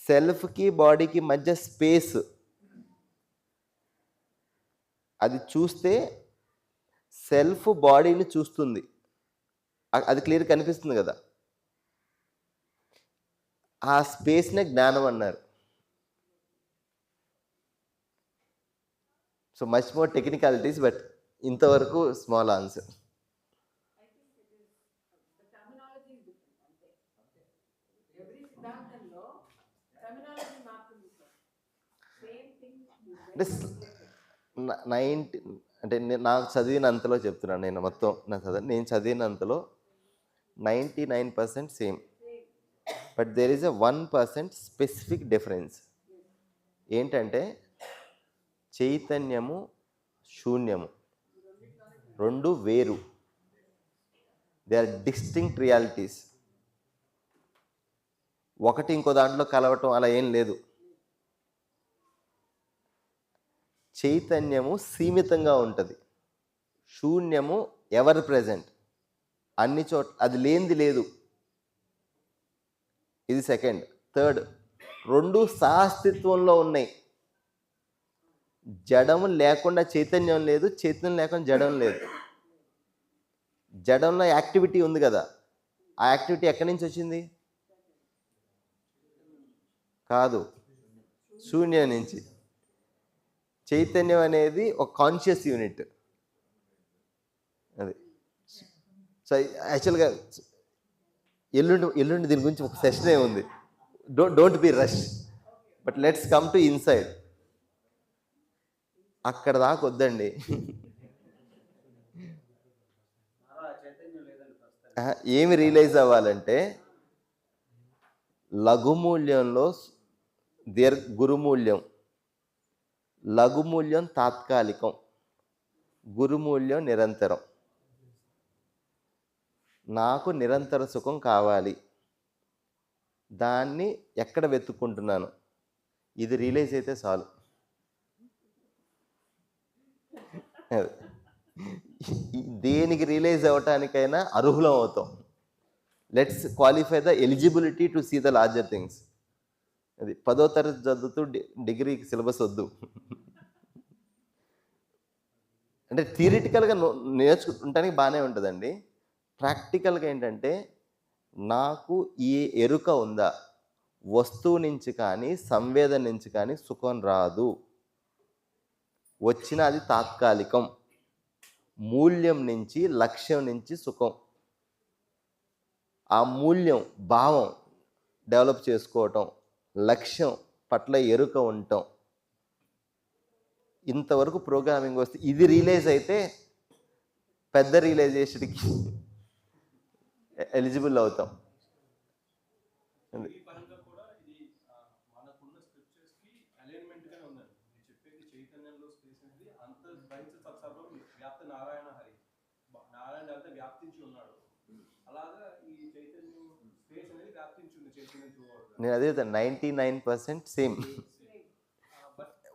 సెల్ఫ్కి బాడీకి మధ్య స్పేస్. అది చూస్తే సెల్ఫ్ బాడీని చూస్తుంది, అది క్లియర్ కనిపిస్తుంది కదా. ఆ స్పేస్నే జ్ఞానం అన్నారు. So much more technicalities, but ఇంతవరకు స్మాల్ ఆన్సర్. అంటే 90 నాకు చదివినంతలో చెప్తున్నాను. నేను చదివినంతలో 99% same. But there is a 1% specific difference. ఏంటంటే, చైతన్యము, శూన్యము 2 వేరు. They are distinct realities. ఒకటి ఇంకో దాంట్లో కలవటం అలా ఏం లేదు. చైతన్యము సీమితంగా ఉంటుంది, శూన్యము ఎవర్ ప్రెజెంట్, అన్ని చోట్ల, అది లేనిది లేదు. ఇది సెకండ్. థర్డ్, రెండు సహస్తిత్వంలో ఉన్నాయి. జడము లేకుండా చైతన్యం లేదు, చైతన్యం లేకుండా జడం లేదు. జడంలో యాక్టివిటీ ఉంది కదా, ఆ యాక్టివిటీ ఎక్కడి నుంచి వచ్చింది? కాదు, శూన్యం నుంచి. చైతన్యం అనేది ఒక కాన్షియస్ యూనిట్. అది. సో యాక్చువల్గా ఎల్లుండి దీని గురించి ఒక సెషనే ఉంది. Don't be rush, but let's come to inside. అక్కడ దాకా వద్దండి. ఏమి రియలైజ్ అవ్వాలంటే లఘుమూల్యంలో గురుమూల్యం. లఘుమూల్యం తాత్కాలికం, గురుమూల్యం నిరంతరం. నాకు నిరంతర సుఖం కావాలి, దాన్ని ఎక్కడ వెతుక్కుంటున్నాను? ఇది రియలైజ్ అయితే చాలు. దేనికి రియలైజ్ అవ్వటానికైనా అర్హులం అవుతాం. Let's qualify the eligibility to see the larger things. అది 10వ తరగతి చదువుతూ డిగ్రీకి సిలబస్ వద్దు. అంటే థియరిటికల్గా నేర్చుకుంటానికి బాగానే ఉంటుందండి. ప్రాక్టికల్గా ఏంటంటే, నాకు ఈ ఎరుక ఉందా, వస్తువు నుంచి కానీ సంవేదన నుంచి కానీ సుఖం రాదు, వచ్చిన అది తాత్కాలికం. మూల్యం నుంచి, లక్ష్యం నుంచి సుఖం. ఆ మూల్యం భావం డెవలప్ చేసుకోవటం, లక్ష్యం పట్ల ఎరుక ఉండటం, ఇంతవరకు ప్రోగ్రామింగ్ వస్తే ఇది రియలైజ్ అయితే పెద్ద రియలైజేషన్కి ఎలిజిబుల్ అవుతాం. ఈ పరంగా కూడా ఇది మనకున్న స్క్రిప్చర్స్ కి అలైన్మెంట్ గానే ఉందండి. మీరు చెప్పేది చైతన్యంలో స్పేస్ అనేది అంత బయట సర్వం వ్యాప్త నారాయణ హరి, నారాయణ అంతా వ్యాప్తించి ఉన్నాడు. అలాగా ఈ చైతన్యం స్పేస్ అనేది వ్యాప్తించి ఉంది చైతన్యం త్రూ అవుట్. నేను అదే 99% సేమ్.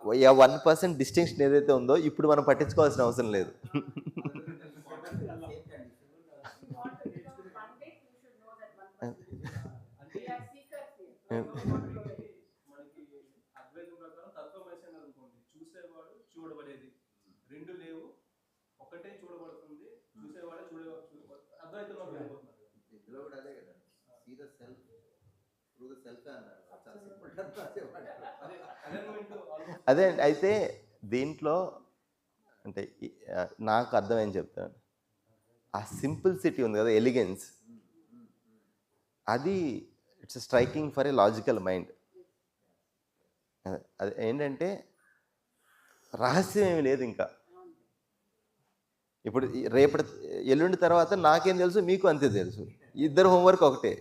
1% డిస్టింక్షన్ ఏదైతే ఉందో ఇప్పుడు మనం పట్టించుకోవాల్సిన అవసరం లేదు. మనకి అద్వైతం ప్రకారం తత్వమసి అనుకోండి, చూసేవాడు చూడబడేది రెండు లేవు, ఒకటే చూడబడుతుంది, చూసేవాడే అద్వైతంలో వెళ్ళిపోతున్నారు. ఇందులో కూడా అదే కదా, see the self through the self అన్నారు. అదే అయితే దీంట్లో అంటే నాకు అర్థమైంది చెప్తాను. ఆ సింపుల్సిటీ ఉంది కదా, ఎలిగెన్స్, అది it's striking for a logical mind. అది ఏంటంటే రహస్యం ఏమి లేదు ఇంకా. ఇప్పుడు ఎల్లుండి తర్వాత నాకేం తెలుసు, మీకు అంతే తెలుసు, ఇద్దరు హోంవర్క్ ఒకటే.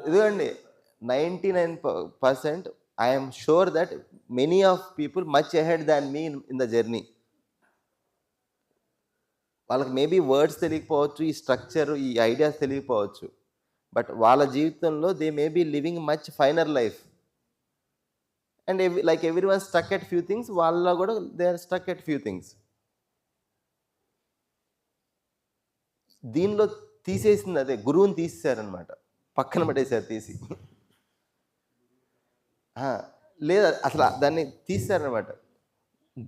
ఇదిగోండి 99% I'm sure that many of people much ahead than me in the journey. వాళ్ళకి మేబీ వర్డ్స్ తెలియకపోవచ్చు, ఈ స్ట్రక్చర్, ఈ ఐడియాస్ తెలియకపోవచ్చు, బట్ వాళ్ళ జీవితంలో they may be living much finer life. And like every one stuck at few things, వాళ్ళలో కూడా they are stuck at few things. దీనిలో తీసేసింది అదే, గురువుని తీసేశారనమాట, పక్కన పడేశారు తీసి. లేదా అసలు దాన్ని తీశారనమాట.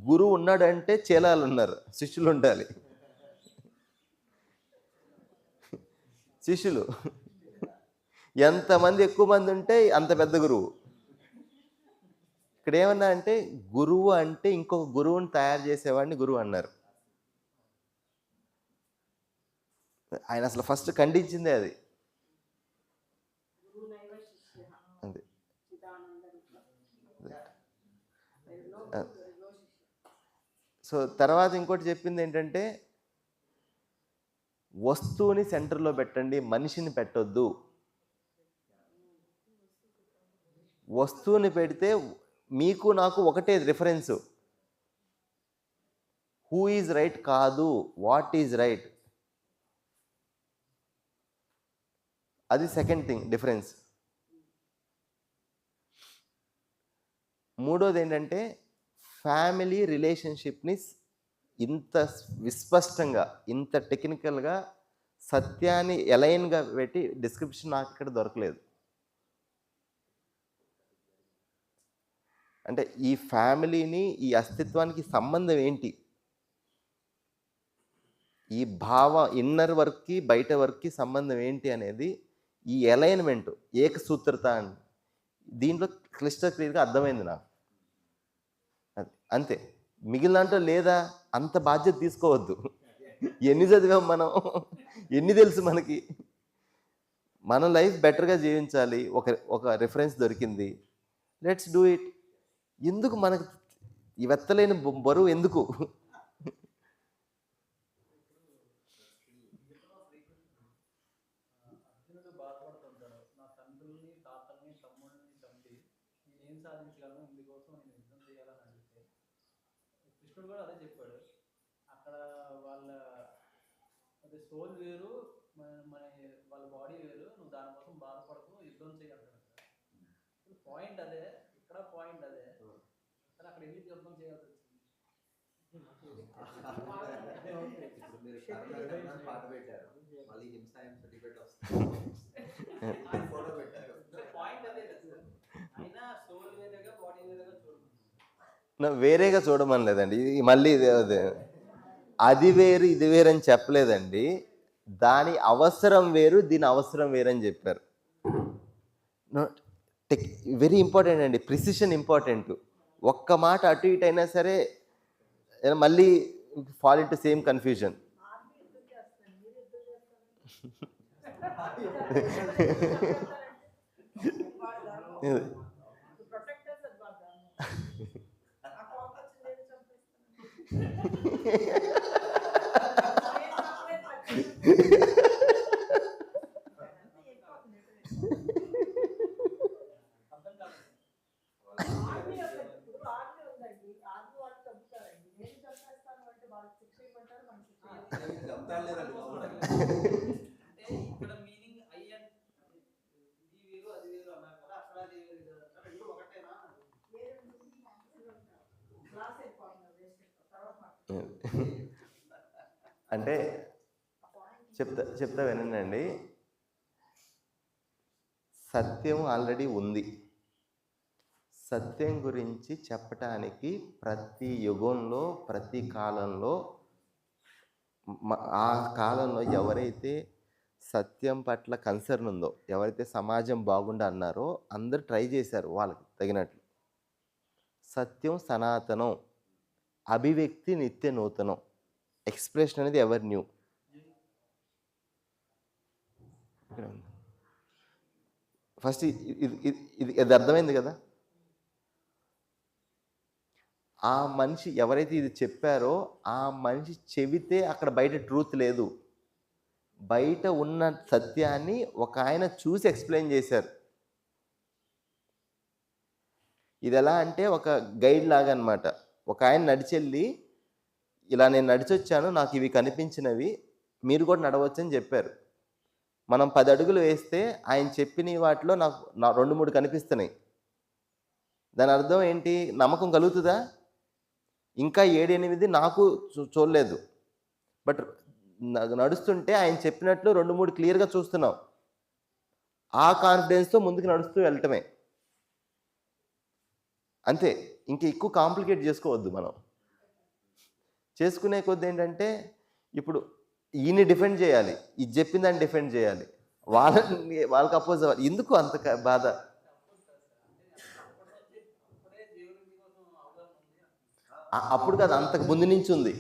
గురువు ఉన్నాడంటే చేలాలు ఉన్నారు, శిష్యులు ఉండాలి. శిష్యులు ఎంతమంది ఎక్కువ మంది ఉంటే అంత పెద్ద గురువు. ఇక్కడ ఏమన్నా అంటే గురువు అంటే ఇంకొక గురువుని తయారు చేసేవాడిని గురువు అన్నారు. ఆయన అసలు ఫస్ట్ ఖండించిందే అది. అంతే. సో తర్వాత ఇంకోటి చెప్పింది ఏంటంటే, వస్తువుని సెంటర్లో పెట్టండి, మనిషిని పెట్టొద్దు. వస్తువుని పెడితే మీకు నాకు ఒకటే రిఫరెన్సు, హూ ఈజ్ రైట్ కాదు, వాట్ ఈజ్ రైట్. అది సెకండ్ థింగ్ డిఫరెన్స్. మూడోది ఏంటంటే ఫ్యామిలీ రిలేషన్షిప్ని ఇంత విస్పష్టంగా, ఇంత టెక్నికల్గా సత్యాన్ని ఎలైన్గా పెట్టి డిస్క్రిప్షన్ నాకు ఇక్కడ దొరకలేదు. అంటే ఈ ఫ్యామిలీని, ఈ అస్తిత్వానికి సంబంధం ఏంటి, ఈ ఇన్నర్ వర్క్కి బయట వర్క్కి సంబంధం ఏంటి అనేది ఈ అలైన్మెంట్, ఏకసూత్రత అని దీంట్లో క్లిస్టర్ క్లియర్గా అర్థమైంది నాకు. అది అంతే. మిగిలిన దాంట్లో లేదా అంత బాధ్యత తీసుకోవద్దు. ఎన్ని చదివాం మనం, ఎన్ని తెలుసు మనకి. మన లైఫ్ బెటర్గా జీవించాలి, ఒక రిఫరెన్స్ దొరికింది, లెట్స్ డూ ఇట్. ఎందుకు మనకు ఈ వెత్తలేని బరువు ఎందుకు? అర్జునుడు బాధపడుతుంటాడు, నా తండ్రుల్ని తాతల్ని తమ్ముడిని చంపి నేను సాధించగలను, ఇందుకోసం నేను యుద్ధం చేయాలని అడిగితే కృష్ణుడు కూడా అదే చెప్పాడు. అక్కడ వాళ్ళ అదే సోల్ వేరు, మన వాళ్ళ బాడీ వేరు, నువ్వు దానికోసం బాధపడకు, యుద్ధం చేయాలంటాడు. పాయింట్ అదే, ఇక్కడ పాయింట్ అదే, కానీ అక్కడ ఎందుకు యుద్ధం చేయాల్సి వచ్చింది? ఇప్పుడు మీరు కర్ణ పాట పెట్టారు, మళ్ళీ హింసాయం సర్టిఫికేట్ వస్తుంది, ఫోటో పెట్టారు. పాయింట్ అదే కదా, అయినా సోల్ వేరేగా బాడీ వేరేగా చూడదు. వేరేగా చూడమనలేదండి. మళ్ళీ అదే అది వేరు ఇది వేరు అని చెప్పలేదండి. దాని అవసరం వేరు, దీని అవసరం వేరు అని చెప్పారు. వెరీ ఇంపార్టెంట్ అండి, ప్రిసిషన్ ఇంపార్టెంట్. ఒక్క మాట అటు ఇటు అయినా సరే మళ్ళీ ఫాల్ ఇంటూ సేమ్ కన్ఫ్యూజన్. ఇక్కడ మీనింగ్ ఐ అండ్ ఇది వేరు అది వేరు అన్నారు కదా, అక్కడ అది వేరు ఇది అన్నారు, రెండు ఒకటేనా? అంటే చెప్తా వినండి. సత్యం ఆల్రెడీ ఉంది. సత్యం గురించి చెప్పటానికి ప్రతి యుగంలో, ప్రతి కాలంలో, ఆ కాలంలో ఎవరైతే సత్యం పట్ల కన్సర్న్ ఉందో, ఎవరైతే సమాజం బాగుండాలన్నారో అందరూ ట్రై చేశారు వాళ్ళకి తగినట్లు. సత్యం సనాతనం, అభివ్యక్తి నిత్య నూతనం, ఎక్స్ప్రెషన్ అనేది ఎవర్ న్యూ. ఫస్ట్ ఇది అర్థమైంది కదా. ఆ మనిషి ఎవరైతే ఇది చెప్పారో ఆ మనిషి చెబితే అక్కడ బయట ట్రూత్ లేదు, బయట ఉన్న సత్యాన్ని ఒక ఆయన చూసి ఎక్స్ప్లెయిన్ చేశారు. ఇది ఎలా అంటే ఒక గైడ్ లాగా అనమాట. ఒక ఆయన నడిచెళ్ళి ఇలా నేను నడిచొచ్చాను, నాకు ఇవి కనిపించినవి, మీరు కూడా నడవచ్చని చెప్పారు. మనం 10 అడుగులు వేస్తే ఆయన చెప్పిన వాటిలో నాకు 2-3 కనిపిస్తున్నాయి. దాని అర్థం ఏంటి? నమ్మకం కలుగుతుందా? ఇంకా 7-8 నాకు చూడలేదు, బట్ నడుస్తుంటే ఆయన చెప్పినట్లు 2-3 క్లియర్గా చూస్తున్నాం. ఆ కాన్ఫిడెన్స్తో ముందుకు నడుస్తూ వెళ్ళటమే అంతే. ఇంక ఎక్కువ కాంప్లికేట్ చేసుకోవద్దు. మనం చేసుకునే కొద్ది ఏంటంటే ఇప్పుడు ఈయన్ని డిఫెండ్ చేయాలి, ఇది చెప్పిన దాన్ని డిఫెండ్ చేయాలి, వాళ్ళకి అపోజ్ అవ్వాలి. ఎందుకు అంత బాధ? అప్పుడు కాదు, అంతకు ముందు నుంచి ఉంది.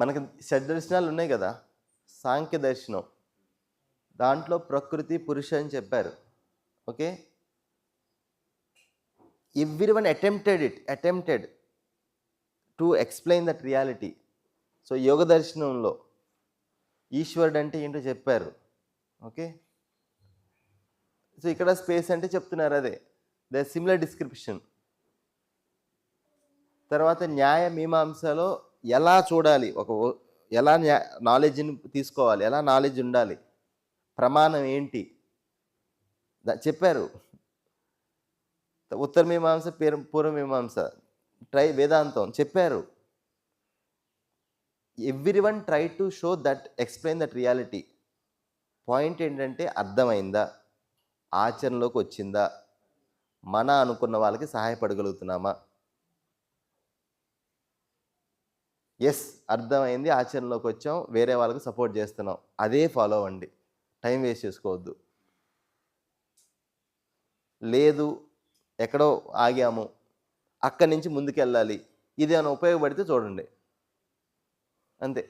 మనకి షడ్దర్శనాలు ఉన్నాయి కదా, సాంఖ్య దర్శనం, దాంట్లో ప్రకృతి పురుష అని చెప్పారు. Okay, everyone attempted to explain that reality. So యోగ దర్శనంలో ఈశ్వరుడు అంటే ఏంటో చెప్పారు. ఓకే, సో ఇక్కడ స్పేస్ అంటే చెప్తున్నారు, అదే ద సిమిలర్ డిస్క్రిప్షన్. తర్వాత న్యాయ మీమాంసలో ఎలా చూడాలి, ఎలా నాలెడ్జ్ని తీసుకోవాలి, ఎలా నాలెడ్జ్ ఉండాలి, ప్రమాణం ఏంటి చెప్పారు. ఉత్తర మీమాంస, పూర్వ మీమాంస, వేదాంతం చెప్పారు. Everyone try to show that, explain that reality. Point ఏంటంటే అర్థమైందా, ఆచరణలోకి వచ్చిందా, మన అనుకున్న వాళ్ళకి సహాయపడగలుగుతున్నామా? ఎస్, అర్థమైంది, ఆచరణలోకి వచ్చాం, వేరే వాళ్ళకి సపోర్ట్ చేస్తున్నాం, అదే ఫాలో అవ్వండి, టైం వేస్ట్ చేసుకోవద్దు. లేదు ఎక్కడో ఆగాము, అక్కడి నుంచి ముందుకెళ్ళాలి, ఇది ఏమైనా ఉపయోగపడితే చూడండి, అంతే.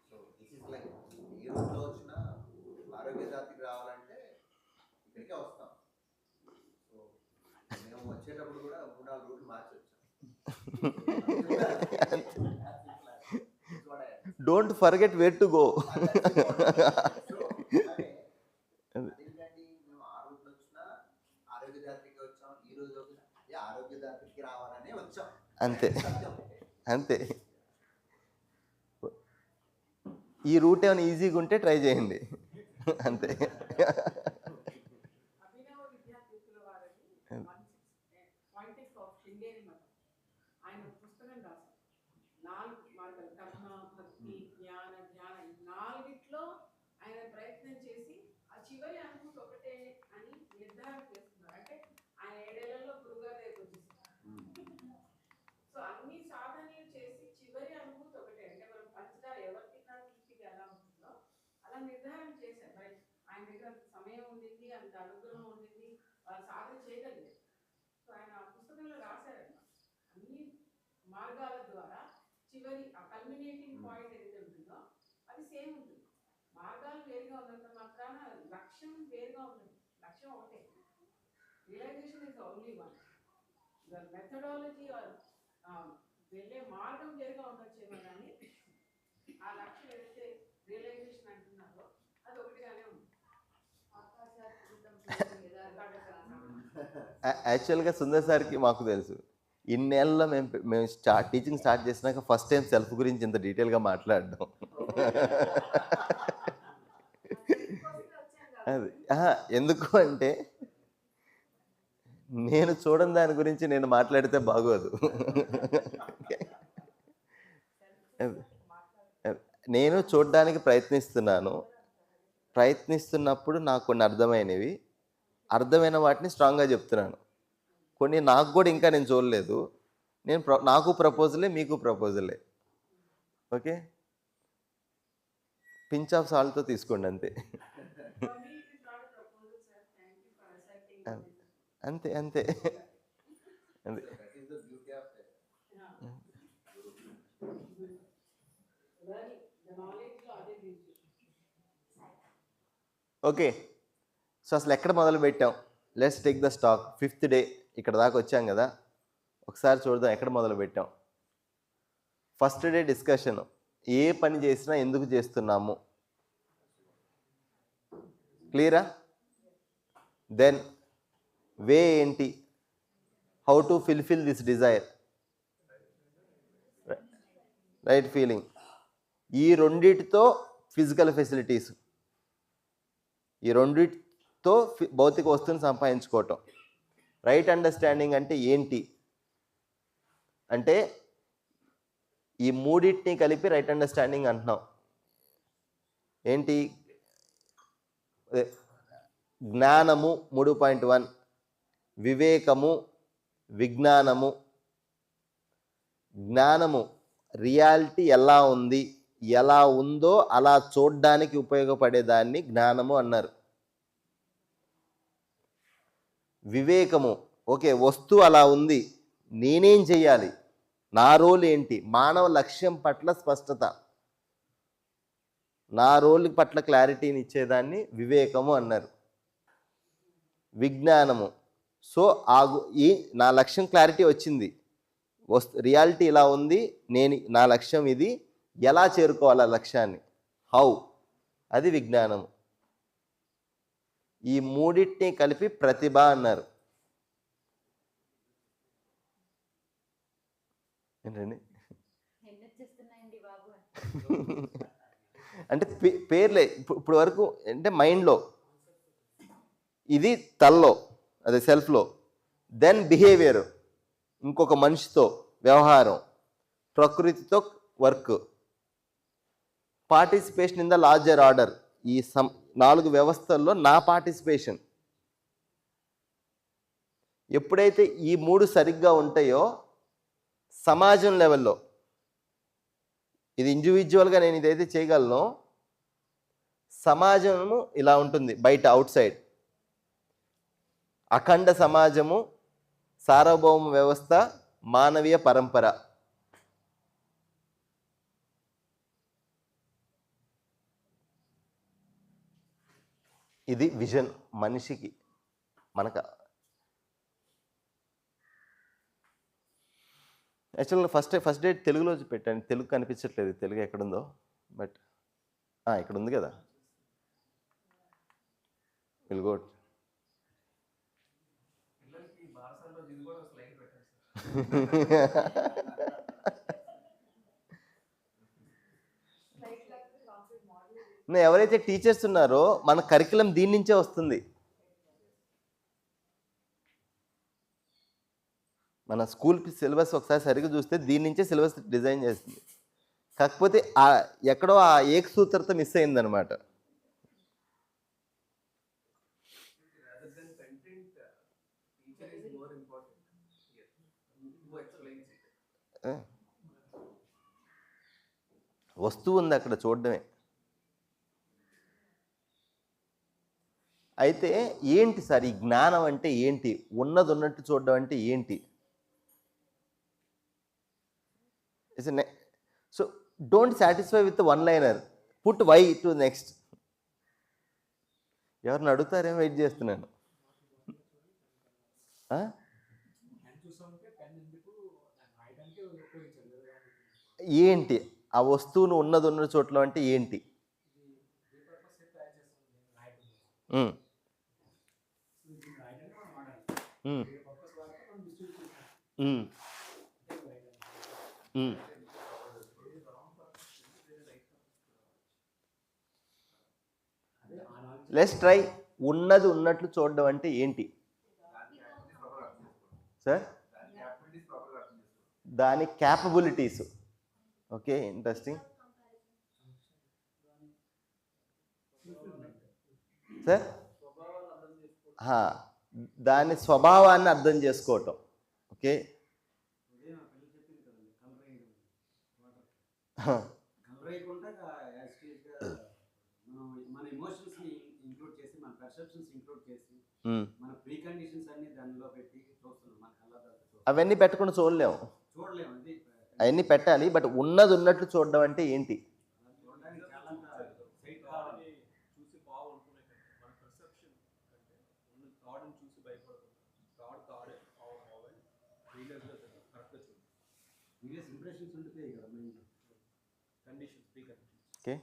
సో దిస్ ఇస్ లైక్ ఏ రూట్లో వచ్చినా ఆరోగ్య జాతికి రావాలంటే ఇక్కడికే వస్తాం. సో మేము వచ్చేటప్పుడు కూడా 3-4 రూట్లు మార్చి వచ్చాం. Don't forget where to go. అదేంటండి, మేము ఆ రూట్లో వచ్చినా ఆరోగ్య జాతికి వచ్చాం, ఈ రోజు అదే ఆరోగ్య జాతికి రావాలనే వచ్చాం, అంతే సత్యం. అంతే. ఈ రూట్ ఏమైనా ఈజీగా ఉంటే ట్రై చేయండి, అంతే. అభినవ విద్యార్థుల వారిని 16 ఆఫ్ శృంగేరి మఠం ఆయన పుస్తకం రాశారు. 4 మార్గాలు, కర్మ, భక్తి, జ్ఞాన, ధ్యాన, ఈ 4ట్లో ఆయన ప్రయత్నం చేసి ఆ చివరి అనుభూతి ఒకటే అని నిర్ధారణ చేస్తున్నారు. అంటే ఆయన 7 ఏళ్లలో గురుగారి దగ్గరికి వచ్చేసారు. సో అన్ని సాధనలు చేసి చివరి అనుభూతి ఒకటే, అంటే మనం పంచదార ఎవరు తిన్నా దృష్టికి ఎలా ఉంటుందో అలా నిర్ధారణ చేశారు. మరి ఆయన దగ్గర అంత సమయం ఉండింది, అంత అనుగ్రహం ఉండింది, వాళ్ళు సాధన చేయగలిగారు. సో ఆయన ఆ పుస్తకంలో రాశారన్నమాట, అన్ని మార్గాల ద్వారా చివరి ఆ కల్మినేటింగ్ పాయింట్ ఏదైతే ఉంటుందో అది సేమ్ ఉంటుంది. మార్గాలు వేరుగా ఉన్నంత మాత్రాన లక్ష్యం వేరుగా ఉంటుంది. లక్ష్యం ఒకటే, realisation is only one. The methodology వెళ్ళే మార్గం వేరుగా ఉండొచ్చేమో కానీ ఆ లక్ష్యం ఏదైతే రియలైజేషన్ అంటున్నారో అది ఒకటిగానే ఉంది. యాక్చువల్గా సుందర్ సార్కి మాకు తెలుసు, ఇన్నేళ్ళలో మేము టీచింగ్ స్టార్ట్ చేసినాక ఫస్ట్ టైం సెల్ఫ్ గురించి ఇంత డీటెయిల్గా మాట్లాడడం. అది ఎందుకు అంటే నేను చూడని దాని గురించి నేను మాట్లాడితే బాగోదు. నేను చూడడానికి ప్రయత్నిస్తున్నప్పుడు నాకు కొన్ని అర్థమైన వాటిని స్ట్రాంగ్గా చెప్తున్నాను. కొన్ని నాకు కూడా ఇంకా నేను చూడలేదు, నాకు ప్రపోజలే, మీకు ప్రపోజలే. ఓకే, పించ్ ఆఫ్ సాల్ట్తో తీసుకోండి, అంతే. అంతే అంతే అంతే. That is the beauty of it. Okay, so అసలు ఎక్కడ మొదలు పెట్టాం? Let's take the stock. 5th day ఇక్కడ దాకా వచ్చాం కదా, ఒకసారి చూద్దాం ఎక్కడ మొదలు పెట్టాం. ఫస్ట్ డే డిస్కషన్, ఏ పని చేసినా ఎందుకు చేస్తున్నాము, క్లియరా? దెన్ వే ఏంటి, how to fulfil this Dzire, right feeling. ఈ రెండిటితో ఫిజికల్ ఫెసిలిటీస్, ఈ రెండిటితో భౌతిక వస్తువుని సంపాదించుకోవటం. రైట్ అండర్స్టాండింగ్ అంటే ఏంటి అంటే ఈ మూడింటిని కలిపి రైట్ అండర్స్టాండింగ్ అంటున్నాం. ఏంటి? జ్ఞానము 3.1, వివేకము, విజ్ఞానము. జ్ఞానము రియాలిటీ ఎలా ఉంది, ఎలా ఉందో అలా చూడడానికి ఉపయోగపడేదాన్ని జ్ఞానము అన్నారు. వివేకము, ఓకే వస్తువు అలా ఉంది, నేనేం చెయ్యాలి, నా రోల్ ఏంటి, మానవ లక్ష్యం పట్ల స్పష్టత, నా రోల్ పట్ల క్లారిటీని ఇచ్చేదాన్ని వివేకము అన్నారు. విజ్ఞానము, సో ఈ నా లక్ష్యం క్లారిటీ వచ్చింది, రియాలిటీ ఇలా ఉంది, నా లక్ష్యం ఇది, ఎలా చేరుకోవాలి ఆ లక్ష్యాన్ని, హౌ, అది విజ్ఞానం. ఈ మూడింటిని కలిపి ప్రతిభ అన్నారు. ఏంటండి అంటే పేర్లే ఇప్పుడు వరకు అంటే మైండ్లో, ఇది తల్లో, అదే సెల్ఫ్లో, దెన్ బిహేవియర్, ఇంకొక మనిషితో వ్యవహారం, ప్రకృతితో work, participation in the larger order. ఈ 4 వ్యవస్థల్లో నా పార్టిసిపేషన్. ఎప్పుడైతే ఈ 3 సరిగ్గా ఉంటాయో సమాజం లెవెల్లో, ఇది ఇండివిజువల్గా నేను ఇదైతే చేయగలను, సమాజము ఇలా ఉంటుంది బయట, అవుట్ సైడ్. అఖండ సమాజము, సార్వభౌమ వ్యవస్థ, మానవీయ పరంపర. ఇది విజన్ మనిషికి. మనకు యాక్చువల్గా ఫస్ట్ డేట్ తెలుగులో పెట్టాను, తెలుగు కనిపించట్లేదు, తెలుగు ఎక్కడుందో, బట్ ఇక్కడ ఉంది కదా, విల్ గో. పిల్లలకి బారసాలలో ఇది కూడా స్లైడ్ పెట్టండి సార్. ఎవరైతే టీచర్స్ ఉన్నారో మన కరికులం దీని నుంచే వస్తుంది. మన స్కూల్ సిలబస్ ఒకసారి సరిగ్గా చూస్తే దీని నుంచే సిలబస్ డిజైన్ చేస్తుంది. కాకపోతే ఎక్కడో ఆ ఏకసూత్రత మిస్ అయిందనమాట. వస్తువు ఉంది అక్కడ, చూడడమే. అయితే ఏంటి సార్ ఈ జ్ఞానం అంటే ఏంటి, ఉన్నది ఉన్నట్టు చూడడం అంటే ఏంటి? So don't satisfy with one liner, put why to next. ఎవరిని అడుగుతారేమో వెయిట్ చేస్తున్నాను. ఏంటి ఆ వస్తువును ఉన్నది ఉన్న చోట్ల అంటే ఏంటి? Let's try. ఉన్నది ఉన్నట్లు చూడడం అంటే ఏంటి సార్? దాని క్యాపబిలిటీస్. Okay, interesting sir. దాని స్వభావాన్ని అర్థం చేసుకోవటం. ఓకే, మన ఎమోషన్స్ ని ఇంక్లూడ్ చేసి, మన పర్సెప్షన్స్ ఇంక్లూడ్ చేసి, మన ప్రీ కండిషన్స్ అన్ని దానిలో పెట్టి చూస్తున్నాం. మన కళ్ళ అవన్నీ పెట్టకుండా చూడలేము. అవన్నీ పెట్టాలి, బట్ ఉన్నది ఉన్నట్లు చూడడం అంటే ఏంటి? చూసి బాగుంటున్నాయి. మన పర్సెప్షన్ కంటే థాట్ని చూసి భయపడుతుంది. థాట్ కరెక్ట్గా చూడండి. ఇంప్రెషన్స్ ఉండిపోయాయి కదా mind, conditions, preconditions. Okay,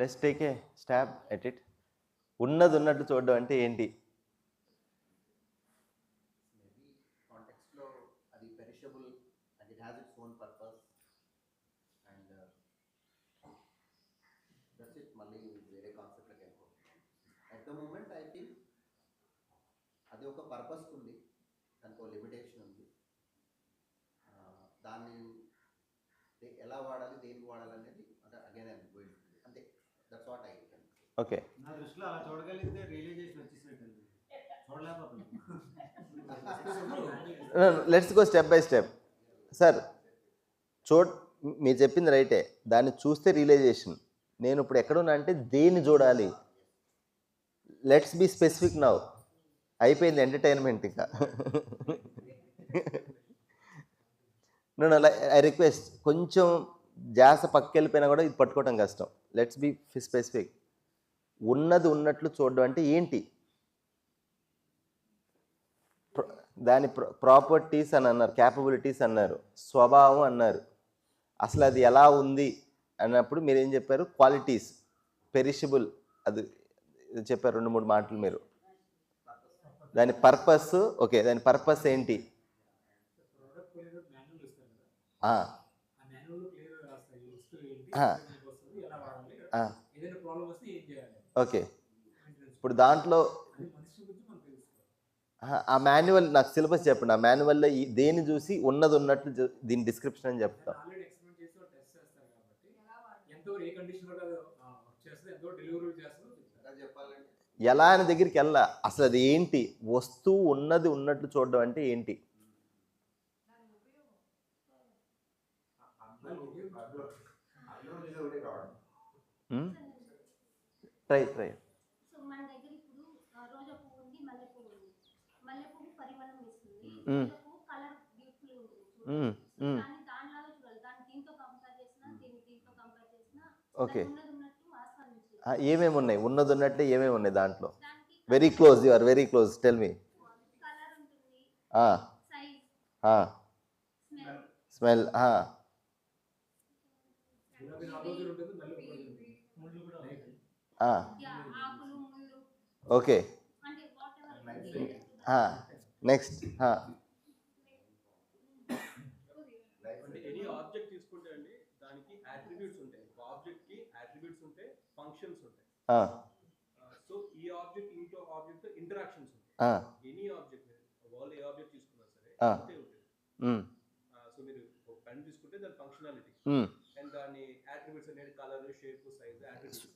let's take a stab at it. ఉన్నది ఉన్నట్టు చూడడం అంటే ఏంటి? మేబీ కాంటెక్స్ట్లో అది perishable and it has its own purpose and that's it. మళ్ళీ వేరే కాన్సెప్ట్లోకి వెళ్ళిపోతుంది. At the moment I think అది ఒక పర్పస్ ఉంది, దానికి ఒక లిమిటేషన్ ఉంది. దాన్ని ఎలా వాడాలి, దేనికి వాడాలి అనేది అంటే అగైన్ ఐఎమ్ గోయింగ్ టు అంతే. That's what I can. Okay, నా దృష్టిలో అలా చూడగలిగితే రియలైజేషన్ వచ్చేసినట్టు. చూడలేకపోతున్నాం. Let's go step by step. Sir మీరు చెప్పింది రైటే, దాన్ని చూస్తే రియలైజేషన్. నేను ఇప్పుడు ఎక్కడున్నా అంటే దేన్ని చూడాలి. Let's be specific now. అయిపోయింది ఎంటర్టైన్మెంట్ ఇంకా. ఐ రిక్వెస్ట్, కొంచెం జాస పక్కకి వెళ్ళిపోయినా కూడా ఇది పట్టుకోవడం కష్టం. Let's be specific. ఉన్నది ఉన్నట్లు చూడడం అంటే ఏంటి? దాని ప్రాపర్టీస్ అని అన్నారు, క్యాపబిలిటీస్ అన్నారు, స్వభావం అన్నారు. అసలు అది ఎలా ఉంది అన్నప్పుడు మీరు ఏం చెప్పారు? క్వాలిటీస్, పెరిషబుల్, అది చెప్పారు 2-3 మాటలు మీరు. దాని పర్పస్, ఓకే, దాని పర్పస్ ఏంటి? ప్రోడక్ట్ క్లియర్ మాన్యువల్ ఇస్తారు కదా, ఆ, ఆ మాన్యువల్ క్లియర్ రాస్తాయి వస్తువు ఏంటి, ఆ. వస్తుంది ఎలా వాడాలి, ఆ, ఏదైనా ప్రాబ్లం వస్తే ఏం చేయాలి. ఓకే. ఇప్పుడు దాంట్లో అది మనిషి గురించి మనం తెలుసుకోవాలి. ఆ మాన్యువల్ నాకు సిలబస్ చెప్పండి. ఆ మాన్యువల్లో దేన్ని చూసి ఉన్నది ఉన్నట్లు దీని డిస్క్రిప్షన్ అని చెప్తాం. ఆల్రెడీ ఎక్స్పెరిమెంట్ చేసి టెస్ట్ చేస్తారు కాబట్టి ఎంతవరకు ఏ కండిషన్లో వర్క్ చేస్తుంది, ఎంతవరకు డెలివరీ చేస్తుందో చెప్తారు. చెప్పాలంటే ఎలా అని దగ్గరికి వెళ్ళా, అసలు అది ఏంటి, వస్తువు ఉన్నది ఉన్నట్లు చూడడం అంటే ఏంటి? ట్రై సో మన దగ్గర ఇప్పుడు రోజా పువ్వు ఉంది, మల్లె పువ్వు ఉంది. మల్లె పువ్వు పరిమళం ఇస్తుంది, మ్మ్. రోజా పువ్వు కలర్ బ్యూటిఫుల్ ఉంటుంది. మ్మ్, మ్మ్. దాన్ని దానిలాగా చూడాలి. దాన్ని దీంతో కంపేర్ చేసినా, దీంతో కంపేర్ చేసినా ఓకే. ఉన్నది ఉన్నట్టు ఆస్వాదించాలి. ఏమేమి ఉన్నాయి, ఉన్నది ఉన్నట్లే ఏమేమి ఉన్నాయి దాంట్లో? దానికి very close, you are very close, tell me. Colour ఉంటుంది, సైజ్, స్మెల్, స్మెల్, గులాబీ 4 రోజులు ఉంటుంది, మళ్ళీ 1 రోజు ఉంటుంది. ముళ్ళు కూడా ఉంటాయి. ఆకులు, ముళ్ళు, ఓకే. అంటే వాట్ ఎవర్ నెక్స్ట్. అంటే ఎనీ ఆబ్జెక్ట్ తీసుకుంటే అండి దానికి అట్రిబ్యూట్స్ ఉంటాయి. ఆబ్జెక్ట్ కి అట్రిబ్యూట్స్ ఉంటాయి, ఫంక్షన్స్ ఉంటాయి. సో ఈ ఆబ్జెక్ట్ ఇంకో ఆబ్జెక్ట్ తో ఇంటరాక్షన్స్ ఉంటాయి. ఎనీ ఆబ్జెక్ట్ వాళ్ళు ఏ ఆబ్జెక్ట్ తీసుకున్నా సరే అంతే ఉంటుంది. సో మీరు ఒక పెన్ తీసుకుంటే దాని ఫంక్షనాలిటీ అండ్ దాని అట్రిబ్యూట్స్ అనేది colour, shape, size, attributes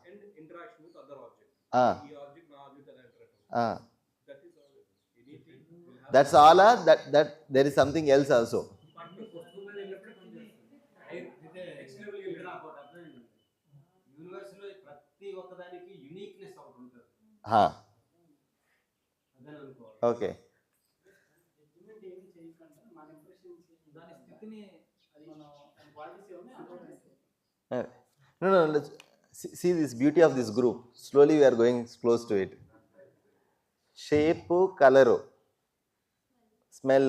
and interaction with other object. ఈ ఆబ్జెక్ట్ నా ఆబ్జెక్ట్ ఎలా interact, that is all. Anything that's all, that there is something else also. వస్తువు మీద వెళ్ళినప్పుడే పనిచేస్తుంది. ఎక్స్టర్నల్ వెళ్ళిన యూనివర్స్ లో ప్రతి ఒక్కదానికి యూనిక్నెస్ ఒకటి ఉంటుంది. అదే అనుకోవాలి. ఓకే. జడ్జిమెంట్ ఏమి చేయకుండా మన ఇంప్రెషన్ దాని స్థితిని అది మనం క్వాలిటీస్ ఏమన్నా అనుభవిస్తాం. No, see this beauty of this group. Slowly we are going close to it. Shape, color, smell,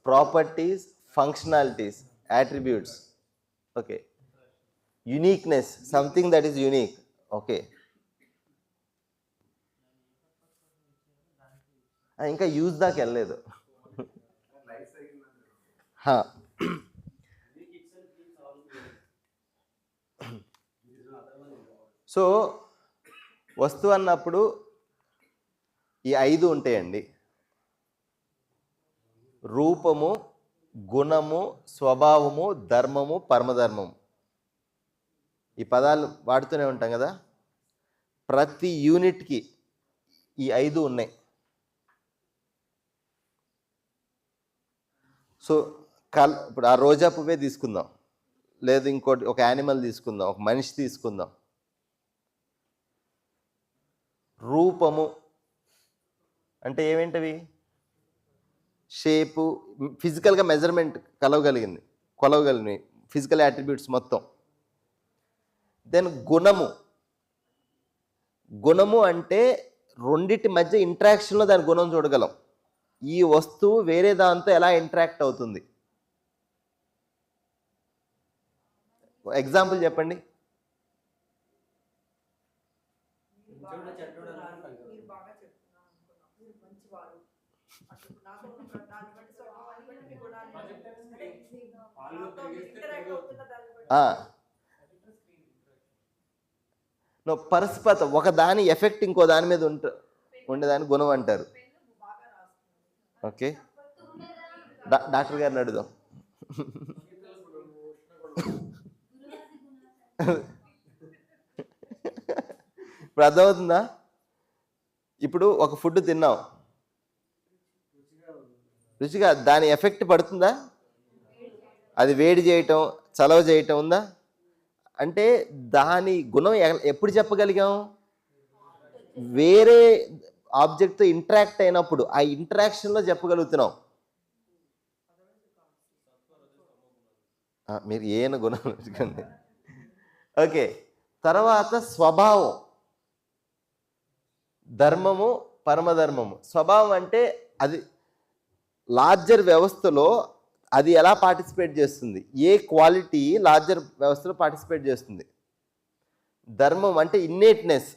properties, functionalities, attributes. Okay. Uniqueness, something that is unique. Okay. ఇంకా యూజ్ దాకా వెళ్ళలేదు. సో వస్తువు అన్నప్పుడు ఈ 5 ఉంటాయండి. రూపము, గుణము, స్వభావము, ధర్మము, పరమధర్మము. ఈ పదాలు వాడుతూనే ఉంటాం కదా. ప్రతి యూనిట్కి ఈ 5 ఉన్నాయి. సో ఇప్పుడు ఆ రోజా పువ్వే తీసుకుందాం, లేదు ఇంకోటి ఒక యానిమల్ తీసుకుందాం, ఒక మనిషి తీసుకుందాం. రూపము అంటే ఏమేంటవి? షేపు, ఫిజికల్గా మెజర్మెంట్ కొలవగలిగినవి ఫిజికల్ యాట్రిబ్యూట్స్ మొత్తం. దెన్ గుణము అంటే రెండిటి మధ్య ఇంటరాక్షన్లో దాని గుణం చూడగలం. ఈ వస్తువు వేరే దాంతో ఎలా ఇంటరాక్ట్ అవుతుంది. ఎగ్జాంపుల్ చెప్పండి. మీరు బాగా చెప్తున్నారు అనుకున్నాం, మీరు మంచివారు, నాతో దాన్ని బట్టి స్వభావాన్ని బట్టి మీ గుణాన్ని నాతో interact అవుతున్న దాన్ని బట్టి పరస్పత ఒక దాని ఎఫెక్ట్ ఇంకో దాని మీద ఉండేదాన్ని గుణం అంటారు. బాగా రాస్తున్నారు. ఓకే, డాక్టర్ గారిని అడుగుదాం. ఇప్పుడు అర్థమవుతుందా? ఇప్పుడు ఒక ఫుడ్ తిన్నాం, రుచిగా దాని ఎఫెక్ట్ పడుతుందా? అది వేడి చేయటం, చలవ చేయటం ఉందా? అంటే దాని గుణం ఎప్పుడు చెప్పగలిగాం? వేరే ఆబ్జెక్ట్తో ఇంటరాక్ట్ అయినప్పుడు ఆ ఇంటరాక్షన్లో చెప్పగలుగుతున్నాం. మీరు ఏన గుణం రుచికండి. ఓకే, తర్వాత స్వభావం, ధర్మము, పరమధర్మము. స్వభావం అంటే అది లార్జర్ వ్యవస్థలో అది ఎలా పార్టిసిపేట్ చేస్తుంది, ఏ క్వాలిటీ లార్జర్ వ్యవస్థలో పార్టిసిపేట్ చేస్తుంది. ధర్మం అంటే ఇన్నేట్నెస్,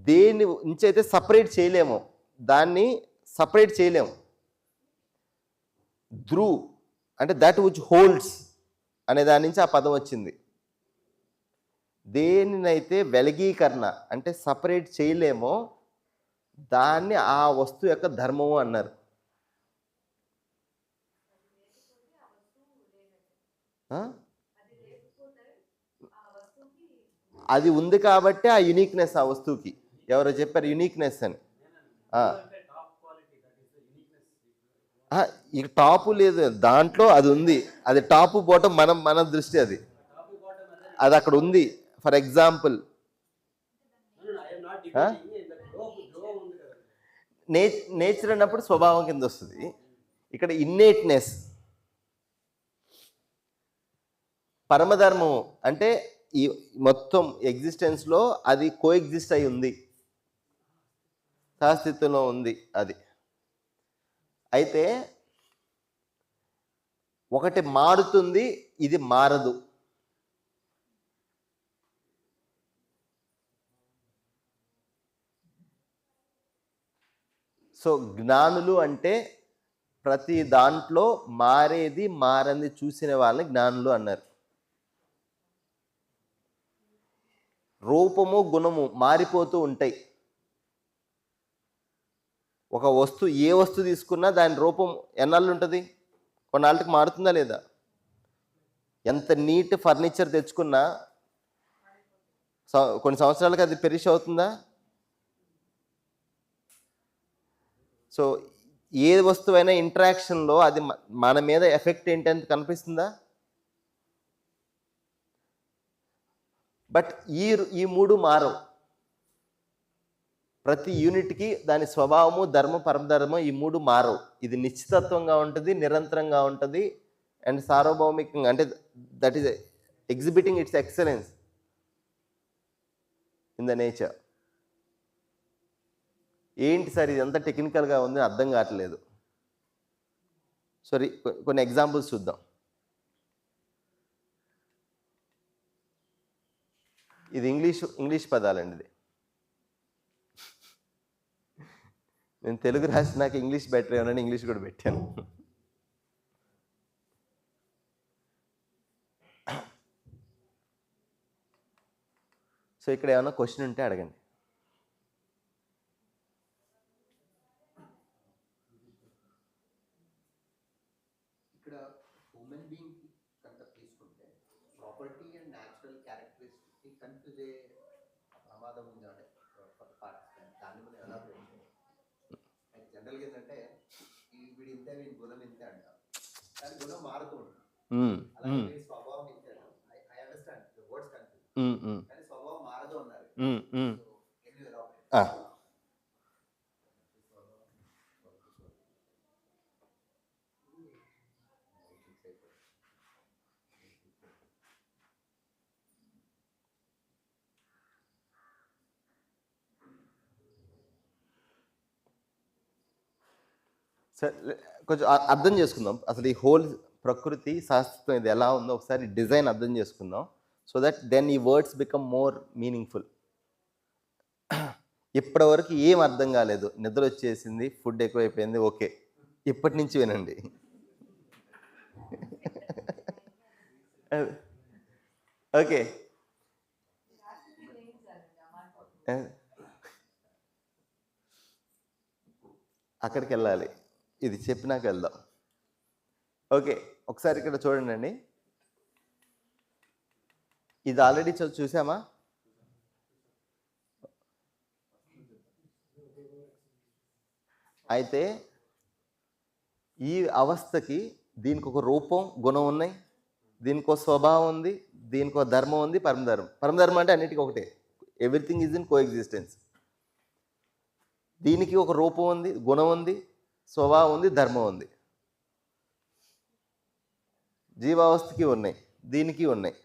దేని నుంచి అయితే సపరేట్ చేయలేము, దాన్ని సపరేట్ చేయలేము. ధ్రువ్ అంటే దట్ విచ్ హోల్డ్స్ అనే దాని నుంచి ఆ పదం వచ్చింది. దేనినైతే వెలగీకరణ అంటే సపరేట్ చేయలేమో దాన్ని ఆ వస్తువు యొక్క ధర్మము అన్నారు. అది ఉంది కాబట్టి ఆ యునిక్నెస్ ఆ వస్తువుకి. ఎవరో చెప్పారు యునిక్నెస్ అని. ఇక టాపు లేదు దాంట్లో, అది ఉంది. అది టాపు బాటం మన దృష్టి అది అక్కడ ఉంది. ఫర్ ఎగ్జాంపుల్ నేచర్ అన్నప్పుడు స్వభావం కింద వస్తుంది. ఇక్కడ ఇన్నేట్నెస్. పరమధర్మం అంటే ఈ మొత్తం ఎగ్జిస్టెన్స్లో అది కోఎగ్జిస్ట్ అయి ఉంది, సహస్థితిలో ఉంది అది. అయితే ఒకటి మారుతుంది, ఇది మారదు. సో జ్ఞానులు అంటే ప్రతి దాంట్లో మారేది మారంది చూసిన వాళ్ళని జ్ఞానులు అన్నారు. రూపము గుణము మారిపోతూ ఉంటాయి. ఒక వస్తువు ఏ వస్తువు తీసుకున్నా దాని రూపం ఎన్నాళ్ళు ఉంటుంది, కొన్నాళ్ళకి మారుతుందా లేదా? ఎంత నీట్ ఫర్నిచర్ తెచ్చుకున్నా కొన్ని సంవత్సరాలకి అది పెరిష్ అవుతుందా? సో ఏ వస్తువైనా ఇంటరాక్షన్లో అది మన మీద ఎఫెక్ట్ ఏంటంటే కనిపిస్తుందా? బట్ ఈ మూడు మారవు. ప్రతి యూనిట్కి దాని స్వభావము, ధర్మం, పరమధర్మం ఈ మూడు మారవు. ఇది నిశ్చితత్వంగా ఉంటుంది, నిరంతరంగా ఉంటుంది అండ్ సార్వభౌమికంగా, అంటే that is exhibiting it's excellence in the nature. ఏంటి సార్ ఇది ఎంత టెక్నికల్గా ఉంది అర్థం కావట్లేదు. సారీ, కొన్ని ఎగ్జాంపుల్స్ చూద్దాం. ఇది ఇంగ్లీష్ పదాలండి. ఇది నేను తెలుగు రాసినాక ఇంగ్లీష్ బెటర్ ఏమన్నా ఇంగ్లీష్ కూడా పెట్టాను. సో ఇక్కడ ఏమైనా క్వశ్చన్ ఉంటే అడగండి. ఇక్కడ హ్యూమన్ బీయింగ్ కనుక తీసుకుంటే property and natural characteristic confuse అయ్యే ప్రమాదం ఉంది. అంటే దాన్ని మనం ఎలా జనరల్గా ఏంటంటే వీడి ఇంతే, వీడి గుణం ఇంతే అంటారు, కానీ గుణం మారుతూ ఉంటుంది. అలాగే స్వభావం ఇంతే అంటారు. I understand the words confuse, కానీ స్వభావం మారదు అన్నారు. సరే కొంచెం అర్థం చేసుకుందాం. అసలు ఈ హోల్ ప్రకృతి శాస్త్రం ఇది ఎలా ఉందో ఒకసారి డిజైన్ అర్థం చేసుకుందాం. సో దట్ దెన్ ఈ వర్డ్స్ బికమ్ మోర్ మీనింగ్ఫుల్. ఇప్పటివరకు ఏం అర్థం కాలేదు, నిద్ర వచ్చేసింది, ఫుడ్ ఎక్కువైపోయింది, ఓకే, ఇప్పటి నుంచి వినండి. ఓకే, అక్కడికి వెళ్ళాలి, ఇది చెప్పినాక వెళ్దాం. ఓకే, ఒకసారి ఇక్కడ చూడండి అండి. ఇది ఆల్రెడీ చూసామా? అయితే ఈ అవస్థకి దీనికి ఒక రూపం, గుణం ఉన్నాయి, దీనికి ఒక స్వభావం ఉంది, దీనికి ఒక ధర్మం ఉంది, పరమధర్మం. పరమధర్మం అంటే అన్నిటికీ ఒకటే, everything is in co existence. దీనికి ఒక రూపం ఉంది, గుణం ఉంది, స్వభావం ఉంది, ధర్మం ఉంది. జీవావస్థకి ఉన్నాయి, దీనికి ఉన్నాయి.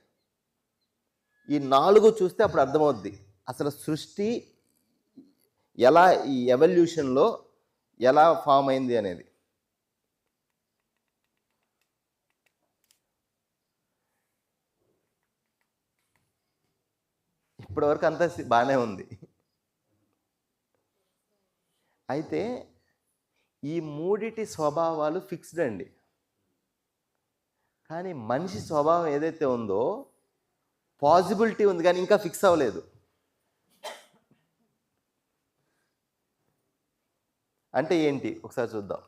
ఈ నాలుగు చూస్తే అప్పుడు అర్థమవుద్ది అసలు సృష్టి ఎలా ఈ ఎవల్యూషన్లో ఎలా ఫామ్ అయింది అనేది. ఇప్పటివరకు అంతా బాగానే ఉంది. అయితే ఈ మూడిటి స్వభావాలు ఫిక్స్డ్ అండి. కానీ మనిషి స్వభావం ఏదైతే ఉందో పాసిబిలిటీ ఉంది కానీ ఇంకా ఫిక్స్ అవ్వలేదు. అంటే ఏంటి ఒకసారి చూద్దాం.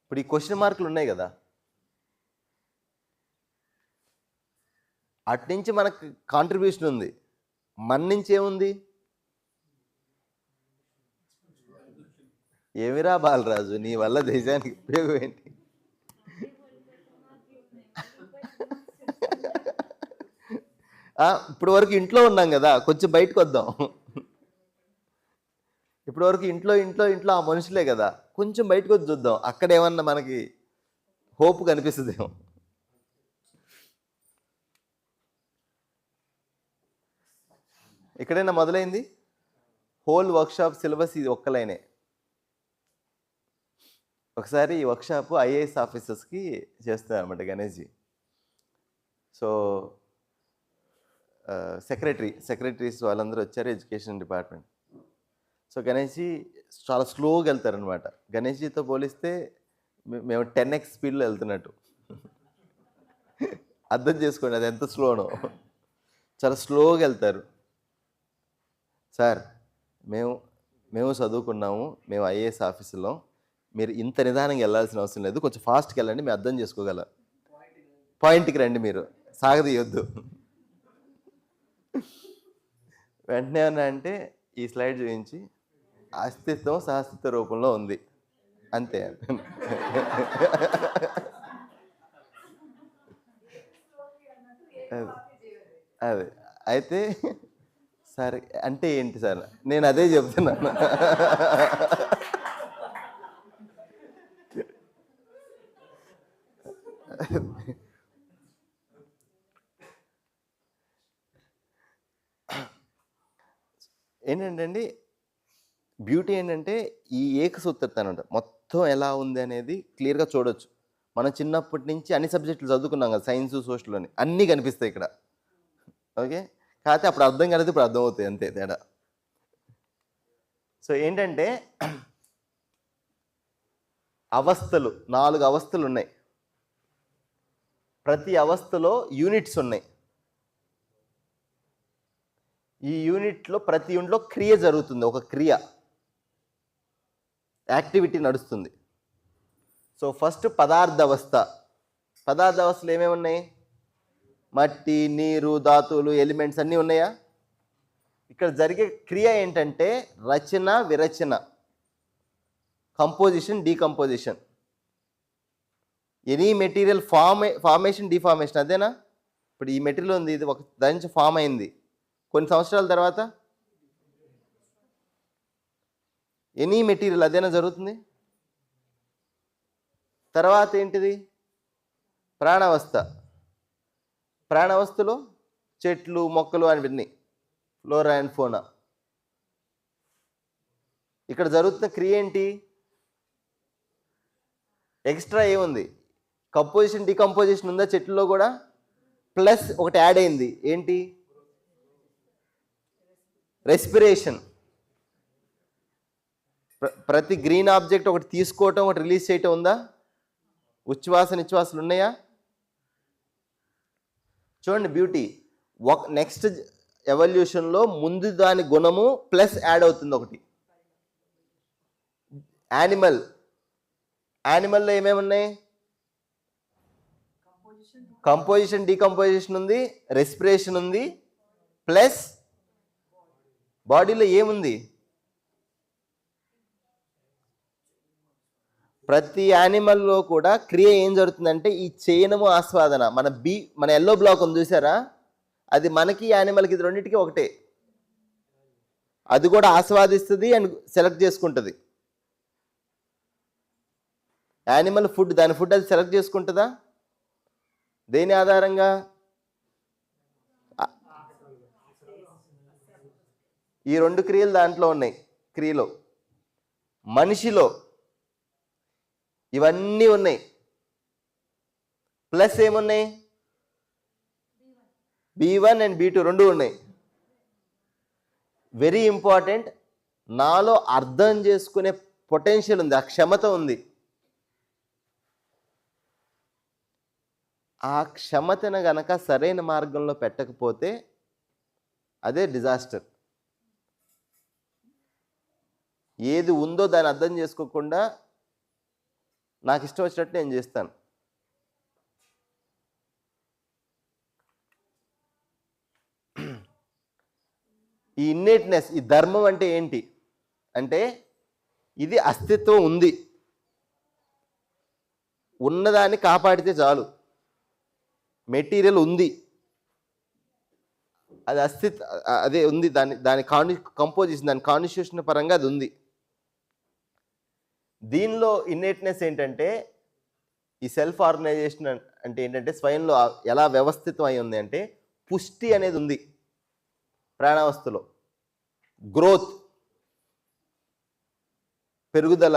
ఇప్పుడు ఈ క్వశ్చన్ మార్కులు ఉన్నాయి కదా, అటు నుంచి మనకు కాంట్రిబ్యూషన్ ఉంది, మన నుంచి ఏముంది? ఏమిరా బాలరాజు, నీ వల్ల దేశానికి ఉపయోగం ఏంటి? ఇప్పుడు వరకు ఇంట్లో ఉన్నాం కదా, కొంచెం బయటకు వద్దాం. ఇప్పటి వరకు ఇంట్లో ఆ మనుషులే కదా, కొంచెం బయటకు వచ్చి చూద్దాం, అక్కడ ఏమన్నా మనకి హోప్ కనిపిస్తుందేమో. ఎక్కడైనా మొదలైంది? హోల్ వర్క్షాప్ సిలబస్ ఇది ఒక్క లైనే. ఒకసారి ఈ వర్క్షాప్ ఐఏఎస్ ఆఫీసర్స్కి చేస్తారన్నమాట గణేష్జీ. సో సెక్రటరీస్ వాళ్ళందరూ వచ్చారు, ఎడ్యుకేషన్ డిపార్ట్మెంట్. సో గణేష్జీ చాలా స్లోగా వెళ్తారనమాట. గణేష్జీతో పోలిస్తే మేము 10x స్పీడ్లో వెళ్తున్నట్టు. అర్థం చేసుకోండి అది ఎంత స్లోనో. చాలా స్లోగా వెళ్తారు. సార్ మేము చదువుకున్నాము, మేము ఐఏఎస్ ఆఫీసులో, మీరు ఇంత నిదానంగా వెళ్ళాల్సిన అవసరం లేదు, కొంచెం ఫాస్ట్కి వెళ్ళండి, మేము అర్థం చేసుకోగలం, పాయింట్కి రండి, మీరు సాగదీయొద్దు. వెంటనే ఏమన్నా అంటే ఈ స్లైడ్ చూపించి అస్తిత్వం సహస్తిత్వ రూపంలో ఉంది అంతే. అదే అయితే సరే అంటే ఏంటి సార్, నేను అదే చెప్తున్నాను. ఏంటంటే బ్యూటీ ఏంటంటే ఈ ఏకసూత్రత అనమాట, మొత్తం ఎలా ఉంది అనేది క్లియర్గా చూడొచ్చు. మనం చిన్నప్పటి నుంచి అన్ని సబ్జెక్టులు చదువుకున్నాం కదా, సైన్స్ సోషల్ అని, అన్నీ కనిపిస్తాయి ఇక్కడ. ఓకే, కాకపోతే అప్పుడు అర్థం కాలేదు, ఇప్పుడు అర్థమవుతాయి, అంతే తేడా. సో ఏంటంటే అవస్థలు, 4 అవస్థలు ఉన్నాయి. ప్రతి అవస్థలో యూనిట్స్ ఉన్నాయి. ఈ యూనిట్లో ప్రతి యూనిట్లో క్రియ జరుగుతుంది, ఒక క్రియ, యాక్టివిటీ నడుస్తుంది. సో ఫస్ట్ పదార్థ అవస్థ. పదార్థ అవస్థలు ఏమేమి ఉన్నాయి? మట్టి, నీరు, ధాతువులు, ఎలిమెంట్స్ అన్నీ ఉన్నాయా? ఇక్కడ జరిగే క్రియ ఏంటంటే రచన, విరచన, composition, decomposition. Any material formation, deformation, అదేనా? ఇప్పుడు ఈ మెటీరియల్ ఉంది, ఇది ఒక దాని నుంచి ఫామ్ అయింది, కొన్ని సంవత్సరాల తర్వాత ఎనీ మెటీరియల్ అదేనా జరుగుతుంది. తర్వాత ఏంటిది? ప్రాణావస్థ. ప్రాణావస్థలో చెట్లు, మొక్కలు అవన్నీ, ఫ్లోరా అండ్ ఫోనా. ఇక్కడ జరుగుతున్న క్రియ ఏంటి? ఎక్స్ట్రా ఏముంది? కంపోజిషన్, డికంపోజిషన్ ఉందా చెట్లలో కూడా, ప్లస్ ఒకటి యాడ్ అయింది, ఏంటి? రెస్పిరేషన్. ప్రతి గ్రీన్ ఆబ్జెక్ట్ ఒకటి తీసుకోవటం, ఒకటి రిలీజ్ చేయటం ఉందా? ఉచ్ఛ్వాస నిశ్వాసాలు ఉన్నాయా? చూడండి బ్యూటీ. నెక్స్ట్ ఎవల్యూషన్లో ముందు దాని గుణము ప్లస్ యాడ్ అవుతుంది ఒకటి. యానిమల్లో ఏమేమి ఉన్నాయి? కంపోజిషన్, డీకంపోజిషన్ ఉంది, రెస్పిరేషన్ ఉంది, ప్లస్ బాడీలో ఏముంది? ప్రతి యానిమల్లో కూడా క్రియ ఏం జరుగుతుందంటే ఈ చయనము, ఆస్వాదన. మన ఎల్లో బ్లాక్ ఉంది చూసారా, అది మనకి యానిమల్కి, ఇది రెండింటికి ఒకటే. అది కూడా ఆస్వాదిస్తుంది అండ్ సెలెక్ట్ చేసుకుంటుంది. యానిమల్ ఫుడ్, దాని ఫుడ్ అది సెలెక్ట్ చేసుకుంటుందా? దేని ఆధారంగా? ఈ 2 క్రియలు దాంట్లో ఉన్నాయి. క్రియలో మనిషిలో ఇవన్నీ ఉన్నాయి. ప్లస్ ఏమున్నాయి? B1 అండ్ B2 2 ఉన్నాయి. వెరీ ఇంపార్టెంట్, నాలో అర్థం చేసుకునే పొటెన్షియల్ ఉంది, ఆ క్షమత ఉంది. ఆ క్షమతను గనక సరైన మార్గంలో పెట్టకపోతే అదే డిజాస్టర్. ఏది ఉందో దాన్ని అర్థం చేసుకోకుండా నాకు ఇష్టం వచ్చినట్టు నేను చేస్తాను. ఈ ఇన్నేట్నెస్, ఈ ధర్మం అంటే ఏంటి అంటే, ఇది అస్తిత్వం ఉంది, ఉన్నదాన్ని కాపాడితే చాలు. మెటీరియల్ ఉంది, అది అదే ఉంది, దాని కంపోజిషన్, దాని కాన్స్టిట్యూషన్ పరంగా అది ఉంది. దీనిలో ఇన్నేట్నెస్ ఏంటంటే, ఈ సెల్ఫ్ ఆర్గనైజేషన్ అంటే ఏంటంటే, స్వయంలో ఎలా వ్యవస్థితం అయి ఉంది అంటే, పుష్టి అనేది ఉంది ప్రాణావస్థలో, గ్రోత్, పెరుగుదల.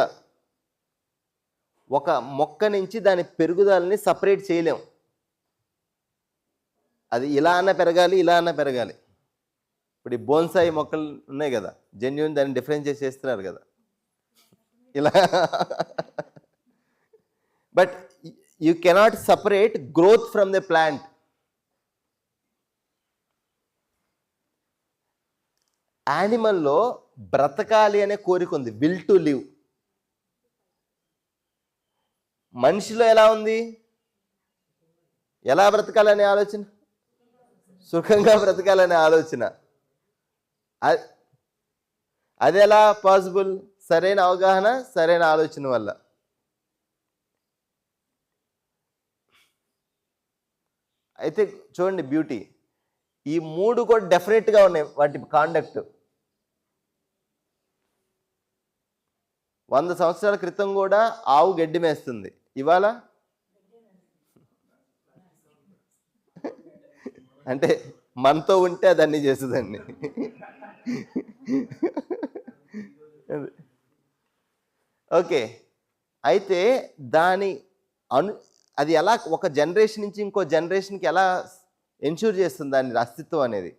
ఒక మొక్క నుంచి దాని పెరుగుదలని సపరేట్ చేయలేం. అది ఇలా అన్న పెరగాలి, ఇలా అన్న పెరగాలి. ఇప్పుడు ఈ బోన్సాయి మొక్కలు ఉన్నాయి కదా, జెన్యున్ దాన్ని డిఫరెన్షియేట్ చేస్తున్నారు కదా ఇలా. But you cannot separate growth from the plant. యానిమల్లో బ్రతకాలి అనే కోరిక ఉంది, విల్ టు లివ్. మనిషిలో ఎలా ఉంది? ఎలా బ్రతకాలనే ఆలోచన, సుఖంగా బ్రతకాలనే ఆలోచన. అది ఎలా పాసిబుల్? సరైన అవగాహన, సరైన ఆలోచన వల్ల. అయితే చూడండి బ్యూటీ, ఈ 3 కూడా డెఫినెట్గా ఉన్నాయి వాటి కాండక్ట్. 100 సంవత్సరాల క్రితం కూడా ఆవు గడ్డి మేస్తుంది, ఇవాళ అంటే మనతో ఉంటే అది అన్నీ చేస్తుందండి. ఓకే, అయితే అది ఎలా ఒక జనరేషన్ నుంచి ఇంకో జనరేషన్కి ఎలా ఎన్ష్యూర్ చేస్తుంది దాని అస్తిత్వం అనేది?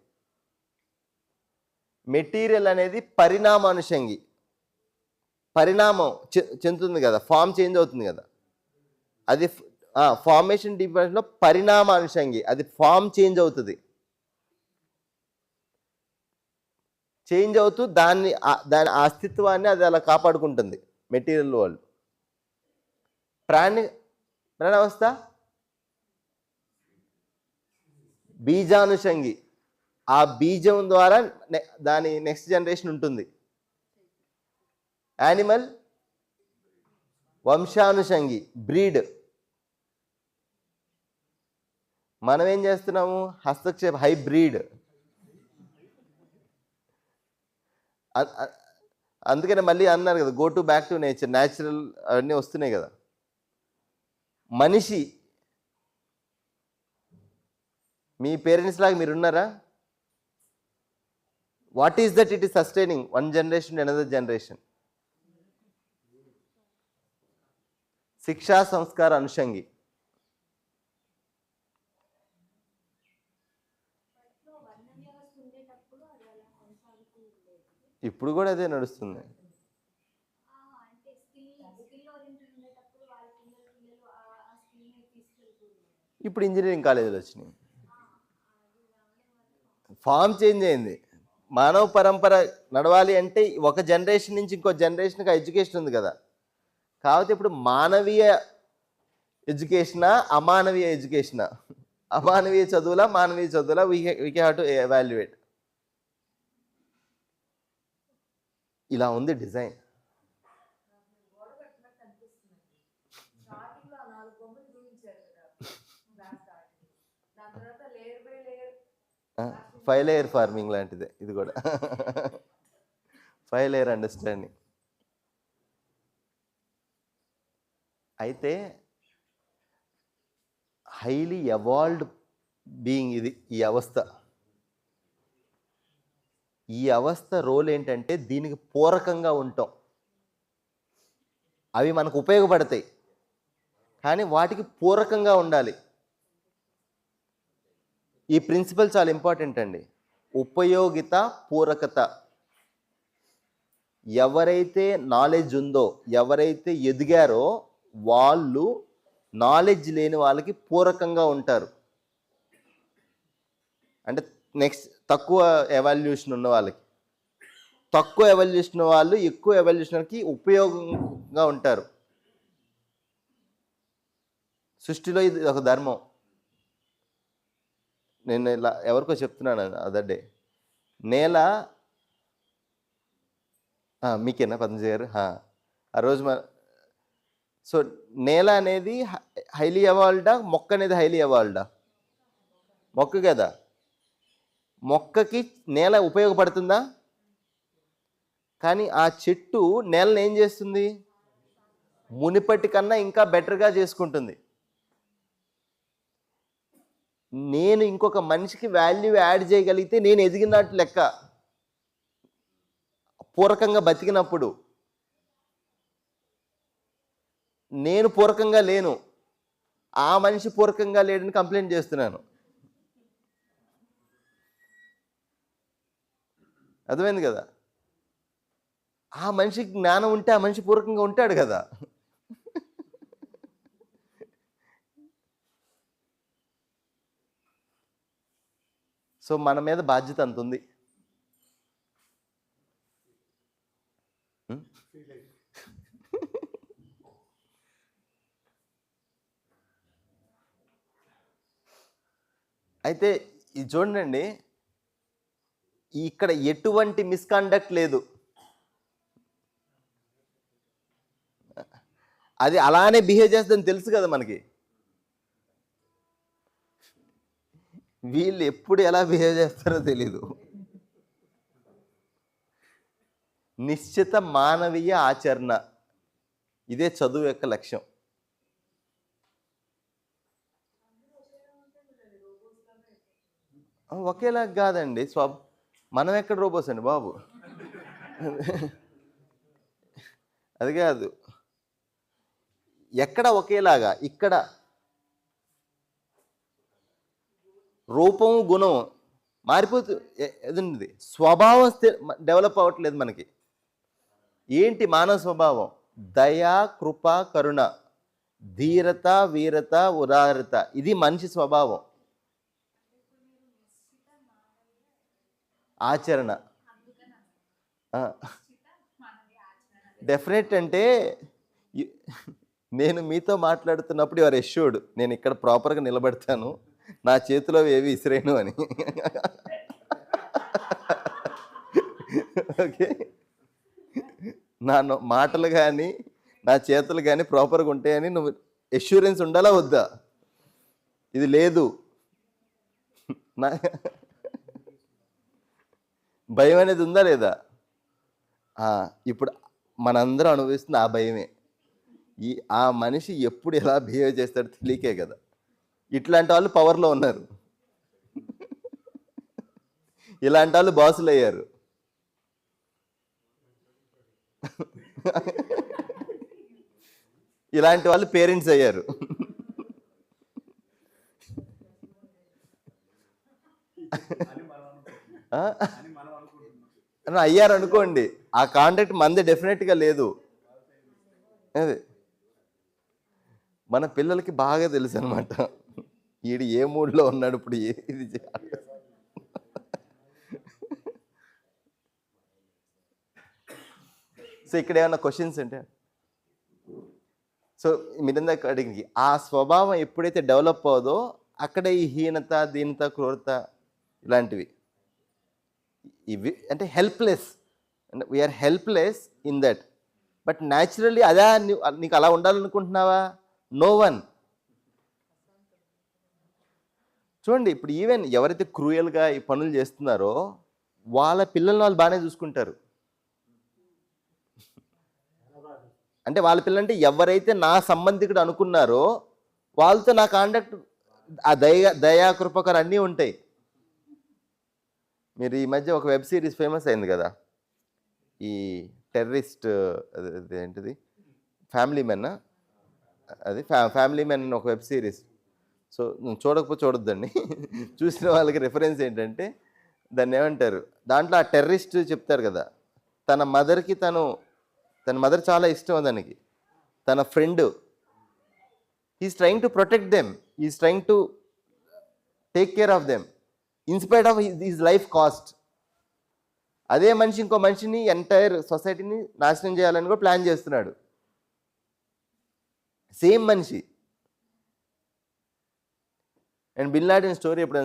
మెటీరియల్ అనేది పరిణామానుషంగి, పరిణామం చెందుతుంది కదా, ఫామ్ చేంజ్ అవుతుంది కదా. అది ఫార్మేషన్ డిఫరెన్స్లో పరిణామానుషంగి, అది ఫామ్ చేంజ్ అవుతుంది. చేంజ్ అవుతూ దాని అస్తిత్వాన్ని అది అలా కాపాడుకుంటుంది మెటీరియల్ వాళ్ళు. ప్రాణావస్థ బీజానుషంగి, ఆ బీజం ద్వారా దాని నెక్స్ట్ జనరేషన్ ఉంటుంది. యానిమల్ వంశానుషంగి, బ్రీడ్. మనం ఏం చేస్తున్నాము? హస్తక్షేప, హైబ్రిడ్. అందుకనే మళ్ళీ అన్నారు కదా, go to back to nature, natural అవన్నీ వస్తున్నాయి కదా. మనిషి, మీ పేరెంట్స్ లాగా మీరు ఉన్నారా? What is that it is sustaining one generation another generation? శిక్షా సంస్కార అనుషంగి. ఇప్పుడు కూడా అదే నడుస్తుంది. ఇప్పుడు ఇంజనీరింగ్ కాలేజీలు వచ్చినాయి, ఫామ్ చేంజ్ అయింది. మానవ పరంపర నడవాలి అంటే ఒక జనరేషన్ నుంచి ఇంకో జనరేషన్కి ఎడ్యుకేషన్ ఉంది కదా. కాబట్టి ఇప్పుడు మానవీయ ఎడ్యుకేషనా, అమానవీయ ఎడ్యుకేషనా? అమానవీయ చదువులా, మానవీయ చదువులా? We have to evaluate. ఇలా ఉంది డిజైన్. ఫైవ్ లేయర్ ఫార్మింగ్ లాంటిదే ఇది కూడా. 5 లేయర్ అండర్స్టాండింగ్. అయితే హైలీ ఎవాల్వ్డ్ బీయింగ్ ఇది ఈ అవస్థ రోల్ ఏంటంటే దీనికి పూరకంగా ఉంటాం. అవి మనకు ఉపయోగపడతాయి కానీ వాటికి పూరకంగా ఉండాలి. ఈ ప్రిన్సిపల్ చాలా ఇంపార్టెంట్ అండి. ఉపయోగిత, పూరకత. ఎవరైతే నాలెడ్జ్ ఉందో, ఎవరైతే ఎదిగారో వాళ్ళు నాలెడ్జ్ లేని వాళ్ళకి పూరకంగా ఉంటారు. అంటే నెక్స్ట్ తక్కువ ఎవాల్యూషన్ ఉన్న వాళ్ళకి, తక్కువ ఎవాల్యూషన్ వాళ్ళు ఎక్కువ ఎవాల్యూషన్కి ఉపయోగంగా ఉంటారు. సృష్టిలో ఇది ఒక ధర్మం. నేను ఇలా ఎవరికో చెప్తున్నాను అదర్ డే. నేల మీకేనా పద్మజీ గారు? ఆ రోజు సో నేల అనేది హైలీ ఎవాల్వ్డా, మొక్క అనేది హైలీ ఎవాల్వ్డా? మొక్క కదా. మొక్కకి నేల ఉపయోగపడుతుందా? కానీ ఆ చెట్టు నేలను ఏం చేస్తుంది? మునిపటి కన్నా ఇంకా బెటర్గా చేసుకుంటుంది. నేను ఇంకొక మనిషికి వాల్యూ యాడ్ చేయగలిగితే నేను ఎదిగినట్టు లెక్క. పూరకంగా బతికినప్పుడు. నేను పూరకంగా లేను, ఆ మనిషి పూరకంగా లేడని కంప్లైంట్ చేస్తున్నాను. అర్థమైంది కదా? ఆ మనిషికి జ్ఞానం ఉంటే ఆ మనిషి పూర్వకంగా ఉంటాడు కదా. సో మన మీద బాధ్యత అంత ఉంది. అయితే ఇది చూడండి, ఇక్కడ ఎటువంటి మిస్కాండక్ట్ లేదు. అది అలానే బిహేవ్ చేస్తుందని తెలుసు కదా మనకి. వీళ్ళు ఎప్పుడు ఎలా బిహేవ్ చేస్తారో తెలీదు. నిశ్చిత మానవీయ ఆచరణ, ఇదే చదువు యొక్క లక్ష్యం. ఒకేలా కాదండి. మనం ఎక్కడ రోబోస్ అండి బాబు? అది కాదు. ఎక్కడ ఒకేలాగా, ఇక్కడ రూపం గుణం మారిపోతుంది. స్వభావం డెవలప్ అవ్వట్లేదు మనకి. ఏంటి మానవ స్వభావం? దయ, కృప, కరుణ, ధీరత, వీరత, ఉదారత. ఇది మనిషి స్వభావం. ఆచరణ డెఫినెట్. అంటే నేను మీతో మాట్లాడుతున్నప్పుడు యువర్ ఎష్యూర్డ్, నేను ఇక్కడ ప్రాపర్గా నిలబడతాను, నా చేతిలో ఏవి ఇసిరేను అని. ఓకే, నా మాటలు కానీ నా చేతులు కానీ ప్రాపర్గా ఉంటాయని నువ్వు ఎష్యూరెన్స్ ఉండాలా వద్దా? ఇది లేదు. నా భయం అనేది ఉందా లేదా? ఇప్పుడు మనందరం అనుభవిస్తుంది ఆ భయమే. ఆ మనిషి ఎప్పుడు ఎలా బిహేవ్ చేస్తాడో తెలియకే కదా ఇట్లాంటి వాళ్ళు పవర్లో ఉన్నారు. ఇలాంటి వాళ్ళు బాసులు అయ్యారు. ఇలాంటి వాళ్ళు పేరెంట్స్ అయ్యారు. అయ్యారు అనుకోండి, ఆ కాంటాక్ట్ మనది డెఫినెట్గా లేదు. అదే మన పిల్లలకి బాగా తెలుసు అనమాట, ఈడు ఏ మూడ్లో ఉన్నాడు, ఇప్పుడు ఇది చేయాలి. సో ఇక్కడ ఏమన్నా క్వశ్చన్స్ అంటే, సో మీరందాక అడిగి ఆ స్వభావం ఎప్పుడైతే డెవలప్ అవ్వదో అక్కడ ఈ హీనత, దీనత, క్రూరత ఇలాంటివి ఇవి అంటే హెల్ప్లెస్. అంటే we're helpless in that. But naturally అదే నీకు అలా ఉండాలనుకుంటున్నావా? No one. చూడండి, ఇప్పుడు ఈవెన్ ఎవరైతే క్రూయల్గా ఈ పనులు చేస్తున్నారో వాళ్ళ పిల్లల్ని వాళ్ళు బాగానే చూసుకుంటారు. అంటే వాళ్ళ పిల్లంటే ఎవరైతే నా సంబంధికుడు అనుకున్నారో వాళ్ళతో నా కాంటాక్ట్, ఆ దయా కృపకర్ అన్నీ ఉంటాయి. మీరు ఈ మధ్య ఒక వెబ్ సిరీస్ ఫేమస్ అయింది కదా, ఈ టెర్రరిస్ట్, అది ఏంటిది, ఫ్యామిలీ మెన్, అది ఫ్యామిలీ మెన్ ఒక వెబ్ సిరీస్. సో చూడకపోతే చూడొద్దండి. చూసిన వాళ్ళకి రిఫరెన్స్ ఏంటంటే దాన్ని ఏమంటారు, దాంట్లో ఆ టెర్రరిస్ట్ చెప్తారు కదా, తన మదర్ చాలా ఇష్టం దానికి, తన friend, is trying to protect them, is trying to take care of them in spite of his life cost. అదే మనిషి ఇంకో మనిషిని, ఎంటైర్ సొసైటీని నాశనం చేయాలని కూడా ప్లాన్ చేస్తున్నాడు. సేమ్ మనిషి. అండ్ బిన్ లాడెన్ స్టోరీ ఎప్పుడు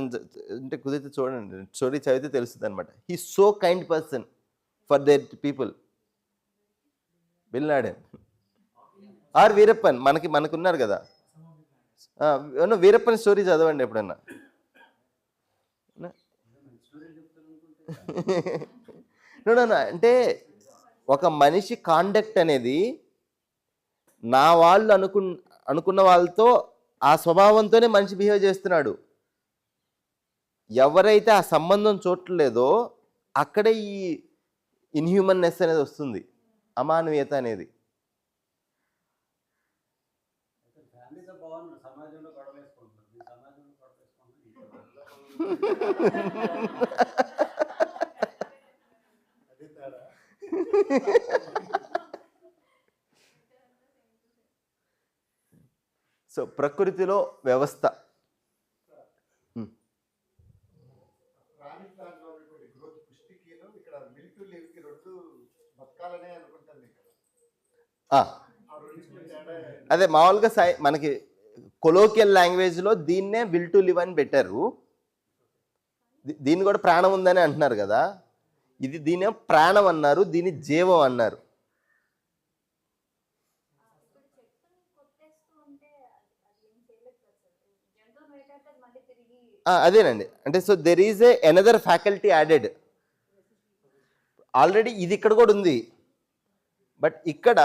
అంటే కుదిరితే చూడండి, స్టోరీ చదివితే తెలుస్తుంది అనమాట. He so kind person for their people. Bin Laden or Veerappan, మనకున్నారు కదా, వీరప్పన్ స్టోరీ చదవండి ఎప్పుడన్నా. అంటే ఒక మనిషి కాండక్ట్ అనేది నా వాళ్ళు అనుకున్న వాళ్ళతో ఆ స్వభావంతోనే మనిషి బిహేవ్ చేస్తున్నాడు. ఎవరైతే ఆ సంబంధం చూడలేదో అక్కడే ఈ ఇన్హ్యూమన్నెస్ అనేది వస్తుంది, అమానవీయత అనేది. ఫ్యామిలీతో బాగున్నారు, సమాజంలో గొడవ వేసుకుంటున్నారు, సమాజంలో గొడవ సో ప్రకృతిలో వ్యవస్థ, అదే మామూలుగా మనకి కొలోకియల్ లాంగ్వేజ్లో దీన్నే విల్ టు లివ్ అని పెట్టారు. దీన్ని కూడా ప్రాణం ఉందని అంటున్నారు కదా, దీని ప్రాణం అన్నారు, దీన్ని జీవం అన్నారు. అదేనండి, అంటే so there is another faculty added. Already ఇది ఇక్కడ కూడా ఉంది, బట్ ఇక్కడ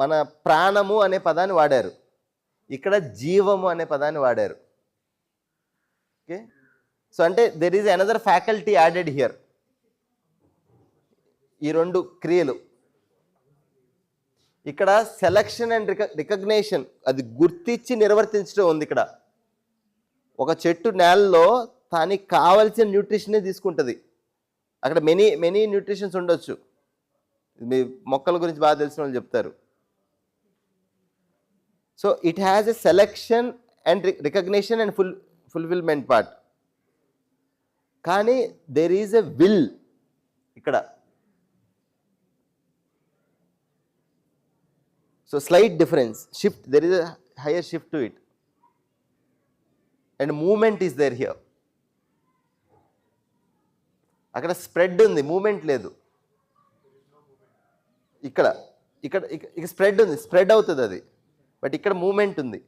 మన ప్రాణము అనే పదాన్ని వాడారు, ఇక్కడ జీవము అనే పదాన్ని వాడారు. ఓకే, సో అంటే there is another faculty added here. ఈ రెండు క్రియలు ఇక్కడ సెలక్షన్ అండ్ రికగ్నేషన్, అది గుర్తించి నిర్వర్తించడం ఉంది. ఇక్కడ ఒక చెట్టు నేలలో దానికి కావలసిన న్యూట్రిషనే తీసుకుంటుంది. అక్కడ మెనీ న్యూట్రిషన్స్ ఉండొచ్చు, మీ మొక్కల గురించి బాగా తెలిసిన వాళ్ళు చెప్తారు. So it has a selection and recognition and fulfilment part. కానీ దెర్ ఈజ్ ఎ విల్ ఇక్కడ. So slight difference, shift, there is a higher shift to it and moment is there here. అక్కడ స్ప్రెడ్ ఉంది, మూమెంట్ లేదు. ఇక్కడ స్ప్రెడ్ ఉంది, స్ప్రెడ్ అవుతుంది అది, బట్ ఇక్కడ మూమెంట్ ఉంది.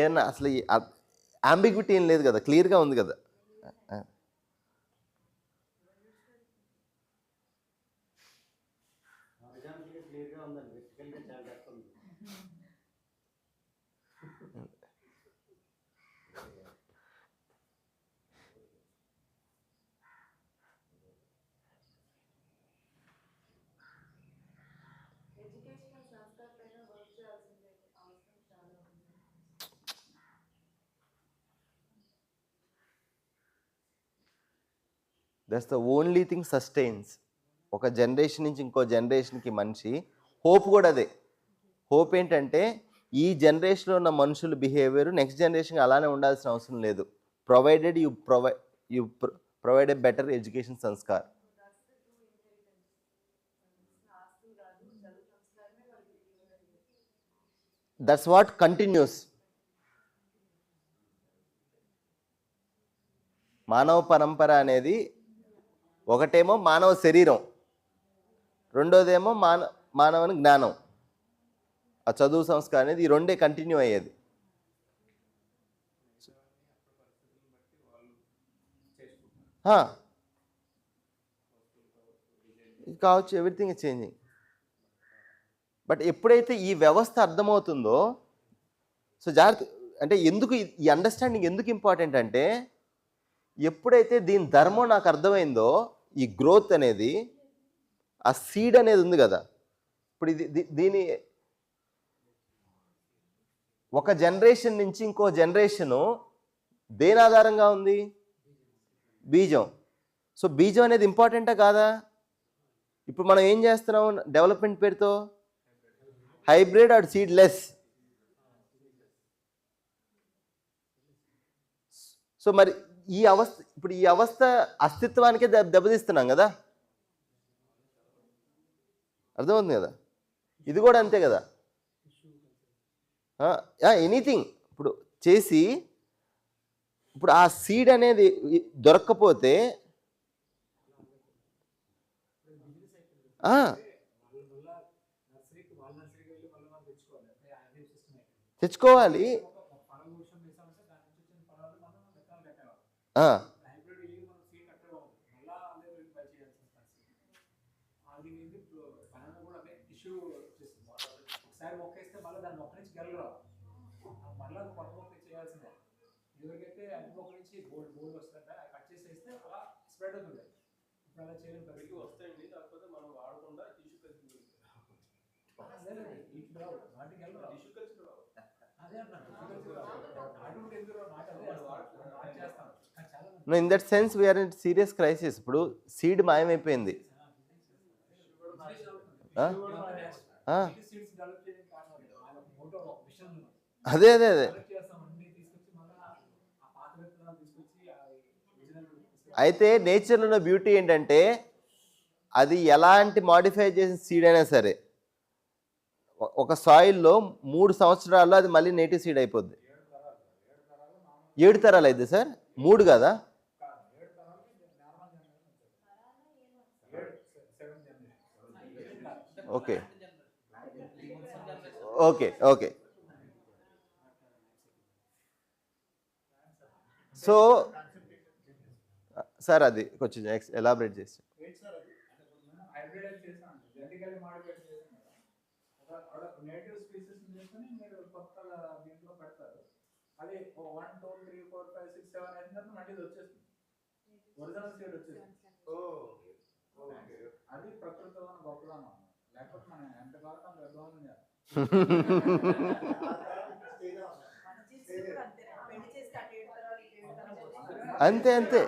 ఏమన్నా అసలు అంబిగ్విటీ ఏం లేదు కదా, క్లియర్గా ఉంది కదా. క్లియర్గా ఉందండి, వెర్టికల్గా చాలా డెప్త్ ఉంది. ఎడ్యుకేషనల్ సంస్థ పైన వర్క్ చేయాల్సిన అవసరం చాలా ఉంది. That's the only thing sustains. ఒక జనరేషన్ నుంచి ఇంకో జనరేషన్కి మనిషి హోప్ కూడా అదే. హోప్ ఏంటంటే ఈ జనరేషన్లో ఉన్న మనుషుల బిహేవియర్ నెక్స్ట్ జనరేషన్కి అలానే ఉండాల్సిన అవసరం లేదు, provided you provide a better education Sanskar. That's what continuous. మానవ పరంపర అనేది ఒకటేమో మానవ శరీరం, రెండోదేమో మానవుని జ్ఞానం, ఆ చదువు సంస్కారం అనేది, ఈ రెండే కంటిన్యూ అయ్యేది. కావచ్చు, ఎవ్రీథింగ్ ఇస్ చేంజింగ్. బట్ ఎప్పుడైతే ఈ వ్యవస్థ అర్థమవుతుందో, సో జాగ్రత్త అంటే ఎందుకు ఈ అండర్స్టాండింగ్ ఎందుకు ఇంపార్టెంట్ అంటే, ఎప్పుడైతే దీని ధర్మం నాకు అర్థమైందో, ఈ గ్రోత్ అనేది, ఆ సీడ్ అనేది ఉంది కదా, ఇప్పుడు దీని ఒక జనరేషన్ నుంచి ఇంకో జనరేషను దేని ఆధారంగా ఉంది? బీజం. సో బీజం అనేది ఇంపార్టెంటా కాదా? ఇప్పుడు మనం ఏం చేస్తున్నాం డెవలప్మెంట్ పేరుతో? Hybrid are seedless. సో మరి ఈ అవస్థ అస్తిత్వానికే దెబ్బతీస్తున్నాం కదా, అర్థమవుతుంది కదా? ఇది కూడా అంతే కదా. ఎనీథింగ్ ఇప్పుడు చేసి, ఇప్పుడు ఆ సీడ్ అనేది దొరక్కపోతే తెచ్చుకోవాలి. ఒకసారి మొక్క వేస్తే మళ్ళీ దాని మొక్క నుంచి గెలరావు, మళ్ళీ కొత్త మొక్క చేయాల్సిందే. ఎవరికైతే అన్ని మొక్క నుంచి బోల్డ్ వస్తుందంటే అది కట్ చేసి వేస్తే అలా స్ప్రెడ్ అవుతుంది. ఇప్పుడు అలా చేయలేము కదా. ఇవి వస్తాయండి, కాకపోతే మనం వాడకుండా టిష్యూ కల్చర్ ఇటు రావు, వాటికి గెలరావు. టిష్యూ కల్చర్ రావు. అదే అన్నాను, నాటు ఎందుకు నాటు అదే చేస్తాను. No, in that sense we are in serious crisis. ఇప్పుడు సీడ్ మాయమైపోయింది. అదే అదే అదే అయితే నేచర్లో ఉన్న బ్యూటీ ఏంటంటే, అది ఎలాంటి మాడిఫై చేసిన సీడ్ అయినా సరే ఒక సాయిల్లో 3 సంవత్సరాల్లో అది మళ్ళీ నేటివ్ సీడ్ అయిపోద్ది. 7 తరాలు అయితే సార్, 3 కదా? Okay okay okay. So sir అది కొంచెం ఎలాబరేట్ చేసి. నేటివ్ స్పీసెస్ చేసుకుని మీరు కొత్త దీంట్లో పెడతారు. అది 1 2 3 4 5 6 7 అయిన తర్వాత మళ్ళీ వచ్చేస్తుంది, ఒరిజినల్ సీడ్ వచ్చేస్తుంది. అది ప్రకృతిలో ఉన్న గొప్పదనం. లేకపోతే మనం ఎంత కావాలో అంత అధ్వానం చేయాలి. అంతే అంతే.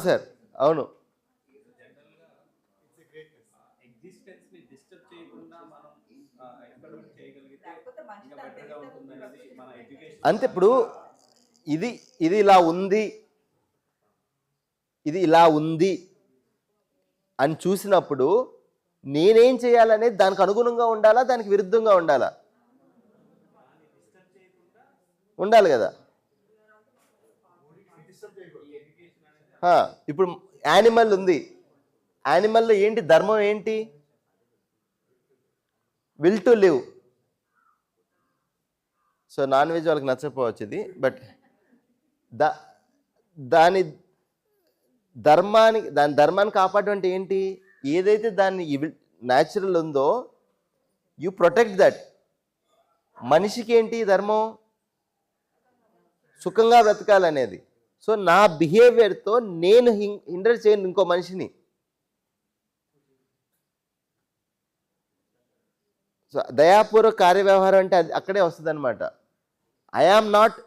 సార్ అవును. ఎగ్జిస్టెన్స్ ని డిస్టర్బ్ చేయకుండా మనం ఎక్స్పెరిమెంట్ చేయగలిగితే ఇంకా బెటర్ గా ఉంటుంది అనేది మన ఎడ్యుకేషన్. అంతే. ఇప్పుడు ఇది ఇలా ఉంది, ఇది ఇలా ఉంది అని చూసినప్పుడు నేనేం చేయాలనేది దానికి అనుగుణంగా ఉండాలా, దానికి విరుద్ధంగా ఉండాలా? ఉండాలి కదా. ఇప్పుడు యానిమల్ ఉంది, యానిమల్లో ఏంటి ధర్మం? ఏంటి? Will to live. So non veg వాళ్ళకి నచ్చకపోవచ్చు ఇది, బట్ దాని ధర్మాన్ని కాపాడడం అంటే ఏంటి? ఏదైతే దాన్ని న్యాచురల్ ఉందో యు ప్రొటెక్ట్ దట్. మనిషికి ఏంటి ధర్మం? సుఖంగా బ్రతకాలనేది. సో నా బిహేవియర్తో నేను హిండర్ చేయను ఇంకో మనిషిని. సో దయాపూర్వక కార్యవ్యవహారం అంటే అది అక్కడే వస్తుంది అనమాట. I am not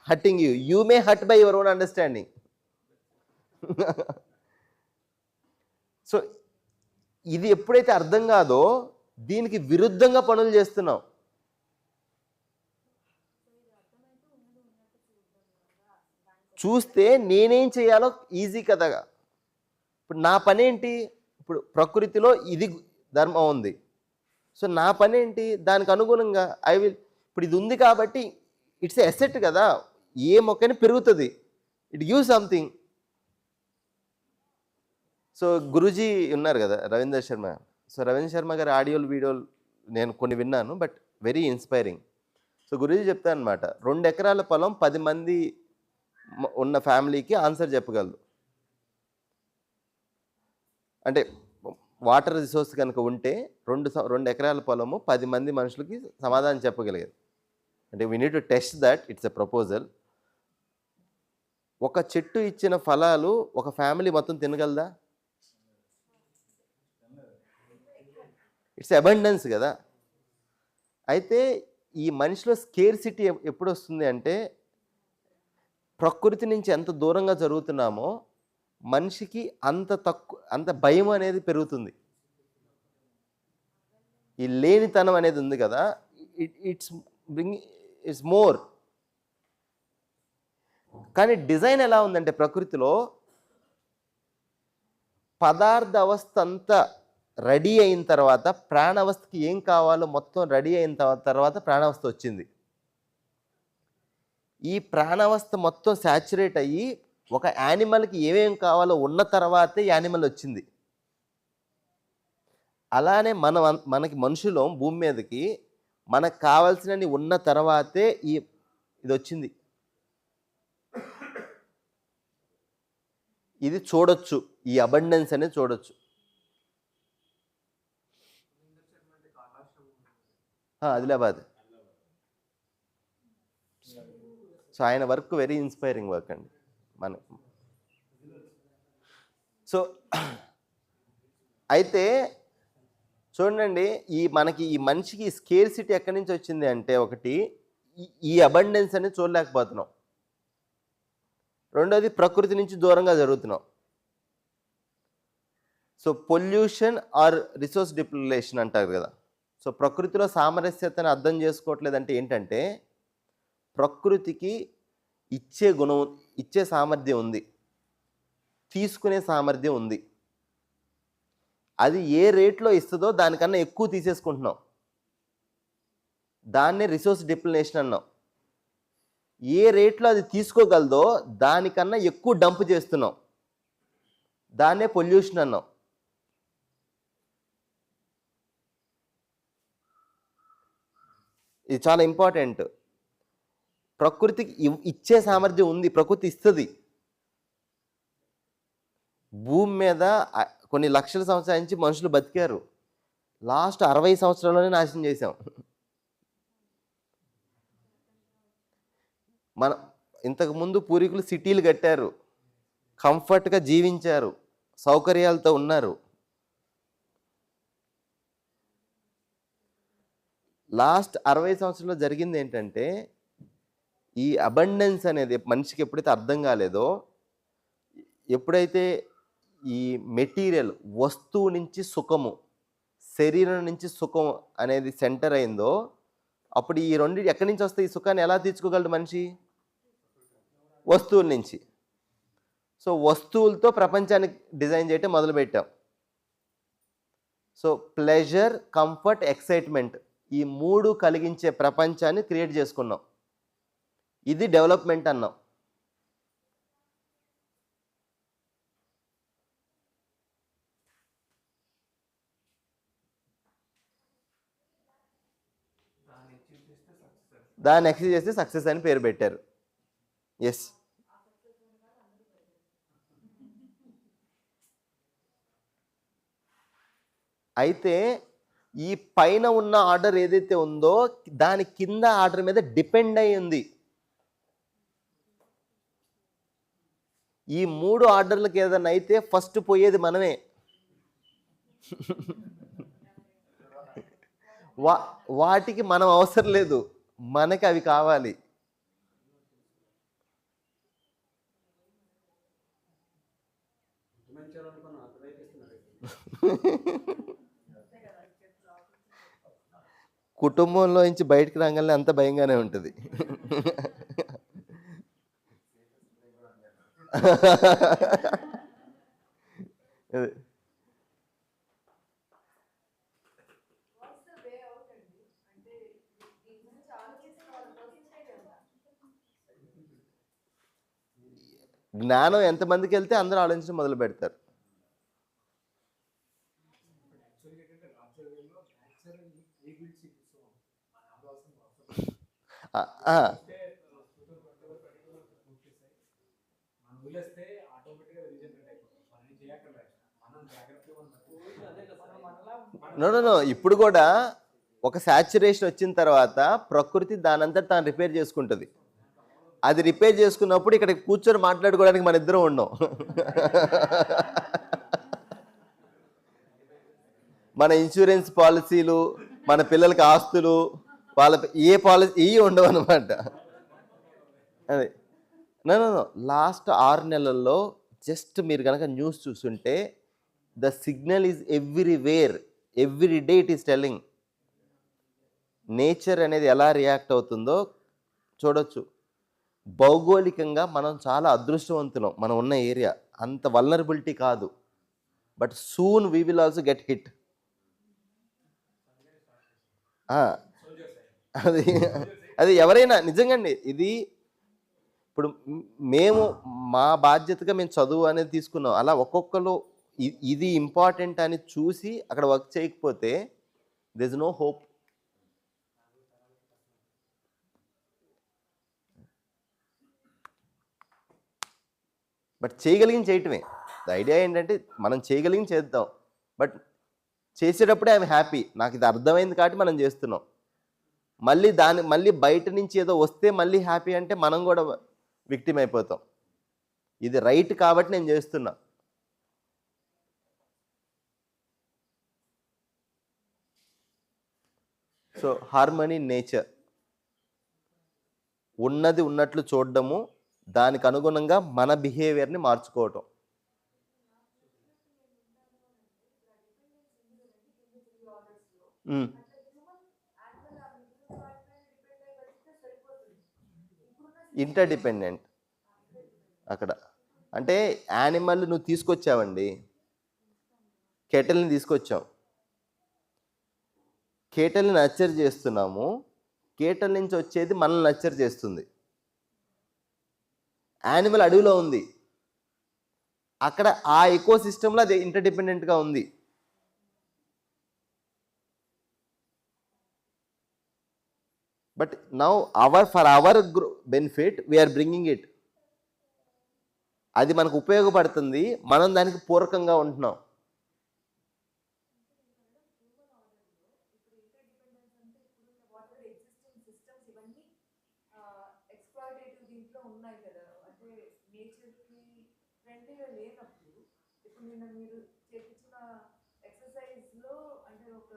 hurting you, you may hurt by your own understanding. So ఇది ఎప్పుడైతే అర్థం కాదో దీనికి విరుద్ధంగా పనులు చేస్తున్నాం. చూస్తే నేనేం చేయాలో ఈజీ కదా. ఇప్పుడు నా పని ఏంటి? ఇప్పుడు ప్రకృతిలో ఇది ధర్మం ఉంది, సో నా పని ఏంటి? దానికి అనుగుణంగా ఇప్పుడు ఇది ఉంది కాబట్టి ఇట్స్ ఎసెట్ కదా, ఏ మొక్కని పెరుగుతుంది, it give something. So Guruji ఉన్నారు కదా రవీందర్ శర్మ. సో రవీంద్ర శర్మ గారి ఆడియోలు వీడియోలు నేను కొన్ని విన్నాను, but very inspiring. So Guruji చెప్తాను అనమాట, 2 ఎకరాల పొలం 10 మంది ఉన్న ఫ్యామిలీకి ఆన్సర్ చెప్పగలదు. అంటే వాటర్ రిసోర్స్ కనుక ఉంటే 2 ఎకరాల పొలము 10 మంది మనుషులకి సమాధానం చెప్పగలిగేది. అంటే we need to test that, it's a proposal. ఒక చెట్టు ఇచ్చిన ఫలాలు ఒక ఫ్యామిలీ మొత్తం తినగలదా? ఇట్స్ అబండెన్స్ కదా. అయితే ఈ మనిషిలో స్కేర్సిటీ ఎప్పుడు వస్తుంది అంటే, ప్రకృతి నుంచి ఎంత దూరంగా జరుగుతున్నామో మనిషికి అంత భయం అనేది పెరుగుతుంది. ఈ లేనితనం అనేది ఉంది కదా, ఇట్స్ మోర్. కానీ డిజైన్ ఎలా ఉందంటే ప్రకృతిలో పదార్థ అవస్థ అంతా రెడీ అయిన తర్వాత ప్రాణావస్థకి ఏం కావాలో మొత్తం రెడీ అయిన తర్వాత ప్రాణావస్థ వచ్చింది. ఈ ప్రాణావస్థ మొత్తం శాచురేట్ అయ్యి ఒక యానిమల్కి ఏమేం కావాలో ఉన్న తర్వాతే యానిమల్ వచ్చింది. అలానే మనకి మనుషులు భూమి మీదకి మనకు కావాల్సినవి ఉన్న తర్వాతే ఇది వచ్చింది. ఇది చూడొచ్చు, ఈ అబండెన్స్ అనేది చూడొచ్చు. ఆదిలాబాద్. సో ఆయన వర్క్ వెరీ ఇన్స్పైరింగ్ వర్క్ అండి సో అయితే చూడండి, మనకి ఈ మనిషికి స్కేర్సిటీ ఎక్కడి నుంచి వచ్చింది అంటే, ఒకటి ఈ అబండెన్స్ అనేది చూడలేకపోతున్నాం, రెండోది ప్రకృతి నుంచి దూరంగా జరుగుతున్నాం. So pollution or resource depletion అంటారు కదా. సో ప్రకృతిలో సామరస్యతను అర్థం చేసుకోవట్లేదంటే ఏంటంటే, ప్రకృతికి ఇచ్చే సామర్థ్యం ఉంది, తీసుకునే సామర్థ్యం ఉంది. అది ఏ రేట్లో ఇస్తుందో దానికన్నా ఎక్కువ తీసేసుకుంటున్నాం. దాన్నే రిసోర్స్ డిప్లేషన్ అన్నాం. ఏ రేట్లో అది తీసుకోగలదో దానికన్నా ఎక్కువ డంప్ చేస్తున్నాం, దాన్నే పొల్యూషన్ అన్నాం. ఇది చాలా ఇంపార్టెంట్. ప్రకృతికి ఇచ్చే సామర్థ్యం ఉంది, ప్రకృతి ఇస్తుంది. భూమి మీద కొన్ని లక్షల సంవత్సరాల నుంచి మనుషులు బతికారు, లాస్ట్ 60 సంవత్సరాల్లోనే నాశనం చేశాం. ఇంతకుముందు పూర్వీకులు సిటీలు కట్టారు, కంఫర్ట్గా జీవించారు, సౌకర్యాలతో ఉన్నారు. లాస్ట్ 60 సంవత్సరాల్లో జరిగింది ఏంటంటే, ఈ అబండెన్స్ అనేది మనిషికి ఎప్పుడైతే అర్థం కాలేదో, ఎప్పుడైతే ఈ మెటీరియల్ వస్తువు నుంచి సుఖము, శరీరం నుంచి సుఖం అనేది సెంటర్ అయిందో, అప్పుడు ఈ రెండు ఎక్కడి నుంచి వస్తాయి? ఈ సుఖాన్ని ఎలా తీర్చుకోగలడు మనిషి? వస్తువుల నుంచి. సో వస్తువులతో ప్రపంచాన్ని డిజైన్ చేయటం మొదలుపెట్టాం. సో ప్లెజర్, కంఫర్ట్, ఎక్సైట్మెంట్, ఈ 3 కలిగించే ప్రపంచాన్ని క్రియేట్ చేసుకున్నాం. ఇది డెవలప్మెంట్ అన్నాం. దాన్ని అచీవ్ చేస్తే సక్సెస్ అని పేరు పెట్టారు. ఎస్, అయితే ఈ పైన ఉన్న ఆర్డర్ ఏదైతే ఉందో దాని కింద ఆర్డర్ మీద డిపెండ్ అయి ఉంది. ఈ 3 ఆర్డర్లకు ఏదైనా అయితే ఫస్ట్ పోయేది మనమే. వాటికి మనం అవసరం లేదు, మనకి అవి కావాలి. కుటుంబంలో నుంచి బయటకు రాగానే అంత భయంగానే ఉంటుంది. జ్ఞానం ఎంతమందికి వెళ్తే అందరూ ఆలోచించడం మొదలు పెడతారు. యాక్చువల్గా ఏంటంటే రాజ్యాంగంలో నేచర్ మనం వదిలేస్తే ఆటోమేటిక్గా రీజనరేట్ అయిపోతుంది. మనం ఏం చేయక్కర్లేదు. మనం జాగ్రత్తగా నో ఇప్పుడు కూడా ఒక సాచురేషన్ వచ్చిన తర్వాత ప్రకృతి దానంతా తాను రిపేర్ చేసుకుంటుంది. అది రిపేర్ చేసుకున్నప్పుడు ఇక్కడ కూర్చొని మాట్లాడుకోవడానికి మన ఇద్దరం ఉండం. మన ఇన్సూరెన్స్ పాలసీలు, మన పిల్లలకి ఆస్తులు, వాళ్ళ ఏ పాలసీ ఉండవు అనమాట. అదే నో లాస్ట్ 6 నెలల్లో జస్ట్ మీరు కనుక న్యూస్ చూస్తుంటే the signal is everywhere, every day it is telling. Nature అనేది ఎలా రియాక్ట్ అవుతుందో చూడొచ్చు. భౌగోళికంగా మనం చాలా అదృష్టవంతులం, మనం ఉన్న ఏరియా అంత వల్నరబిలిటీ కాదు. But soon we will also get hit. అది ఎవరైనా నిజంగా అండి. ఇది ఇప్పుడు మేము మా బాధ్యతగా మేము చదువు అనేది తీసుకున్నాం. అలా ఒక్కొక్కరు ఇది ఇంపార్టెంట్ అని చూసి అక్కడ వర్క్ చేయకపోతే there is no hope. But చేయగలిగింది చేయటమే. ద ఐడియా ఏంటంటే మనం చేయగలిగింది చేద్దాం. బట్ చేసేటప్పుడే ఐఎమ్ హ్యాపీ, నాకు ఇది అర్థమైంది కాబట్టి మనం చేస్తున్నాం. మళ్ళీ బయట నుంచి ఏదో వస్తే మళ్ళీ హ్యాపీ అంటే మనం కూడా విక్టిమ్ అయిపోతాం. ఇది రైట్ కాబట్టి నేను చేస్తున్నా. సో హార్మనీ నేచర్, ఉన్నది ఉన్నట్లు చూడడము, దానికి అనుగుణంగా మన బిహేవియర్ని మార్చుకోవటం. ఇంటర్డిపెండెంట్ అక్కడ అంటే యానిమల్ నువ్వు తీసుకొచ్చావండి, కెటల్ని తీసుకొచ్చాం, కేటల్ని నర్చర్ చేస్తున్నాము, కేటల్ నుంచి వచ్చేది మనల్ని నర్చర్ చేస్తుంది. యానిమల్ అడవిలో ఉంది, అక్కడ ఆ ఎకో సిస్టంలో అది ఇంటర్డిపెండెంట్గా ఉంది. But now for our benefit we're bringing it. అది మనకు ఉపయోగపడుతుంది, మనం దానికి పూరకంగా ఉంటున్నాం. మీరు చేపించిన ఎక్సర్సైజ్ లో అంటే ఒక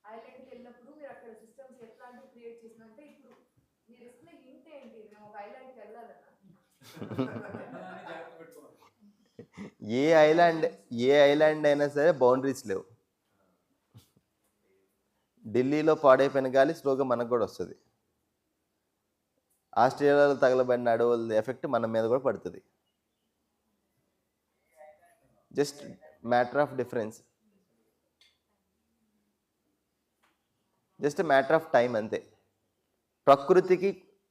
ఐలాండ్కి వెళ్ళినప్పుడు మీరు అక్కడ సిస్టమ్స్ ఎట్లాంటివి క్రియేట్ చేసినంటే ఇప్పుడు మీరు ఇస్తున్న హింట్ ఏంటి? మేము ఒక ఐలాండ్కి వెళ్ళాలన్నా ఏ ఐలాండ్ అయినా సరే బౌండరీస్ లేవు. ఢిల్లీలో పాడైపోయిన గాలి స్లోగా మనకు కూడా వస్తుంది. ఆస్ట్రేలియాలో తగలబడిన అడవుల ఎఫెక్ట్ మన మీద కూడా పడుతుంది. Just matter of difference, just matter of time అంతే. ప్రకృతికి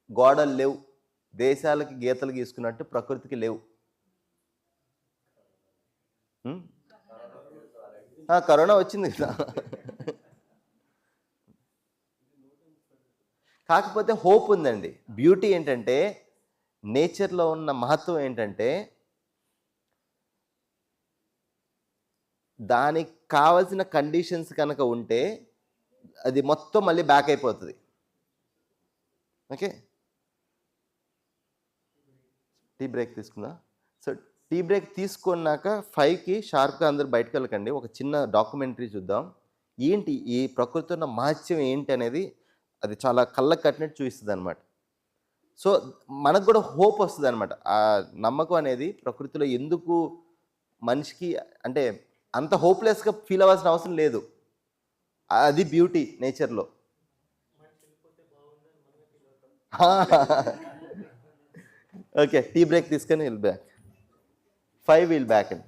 గోడలు లేవు, దేశాలకి గీతలు గీసుకున్నట్టు ప్రకృతికి లేవు. కరోనా వచ్చింది కదా. కాకపోతే హోప్ ఉందండి. బ్యూటీ ఏంటంటే, నేచర్లో ఉన్న మహత్వం ఏంటంటే, దానికి కావాల్సిన కండిషన్స్ కనుక ఉంటే అది మొత్తం మళ్ళీ బ్యాక్ అయిపోతుంది. ఓకే, టీ బ్రేక్ తీసుకుందా? సో టీ బ్రేక్ తీసుకున్నాక 5కి షార్ప్గా అందరు బయటకు వెళ్ళకండి. ఒక చిన్న డాక్యుమెంటరీ చూద్దాం. ఏంటి ఈ ప్రకృతి ఉన్న మహత్యం ఏంటి అనేది అది చాలా కళ్ళకు కట్టినట్టు చూపిస్తుంది అనమాట. సో మనకు కూడా హోప్ వస్తుంది అనమాట. ఆ నమ్మకం అనేది ప్రకృతిలో ఎందుకు మనిషికి అంటే అంత హోప్లెస్గా ఫీల్ అవ్వాల్సిన అవసరం లేదు. అది బ్యూటీ నేచర్లో. ఓకే, టీ బ్రేక్ తీసుకొని విల్ బ్యాక్. 5 విల్ బ్యాక్ అండి.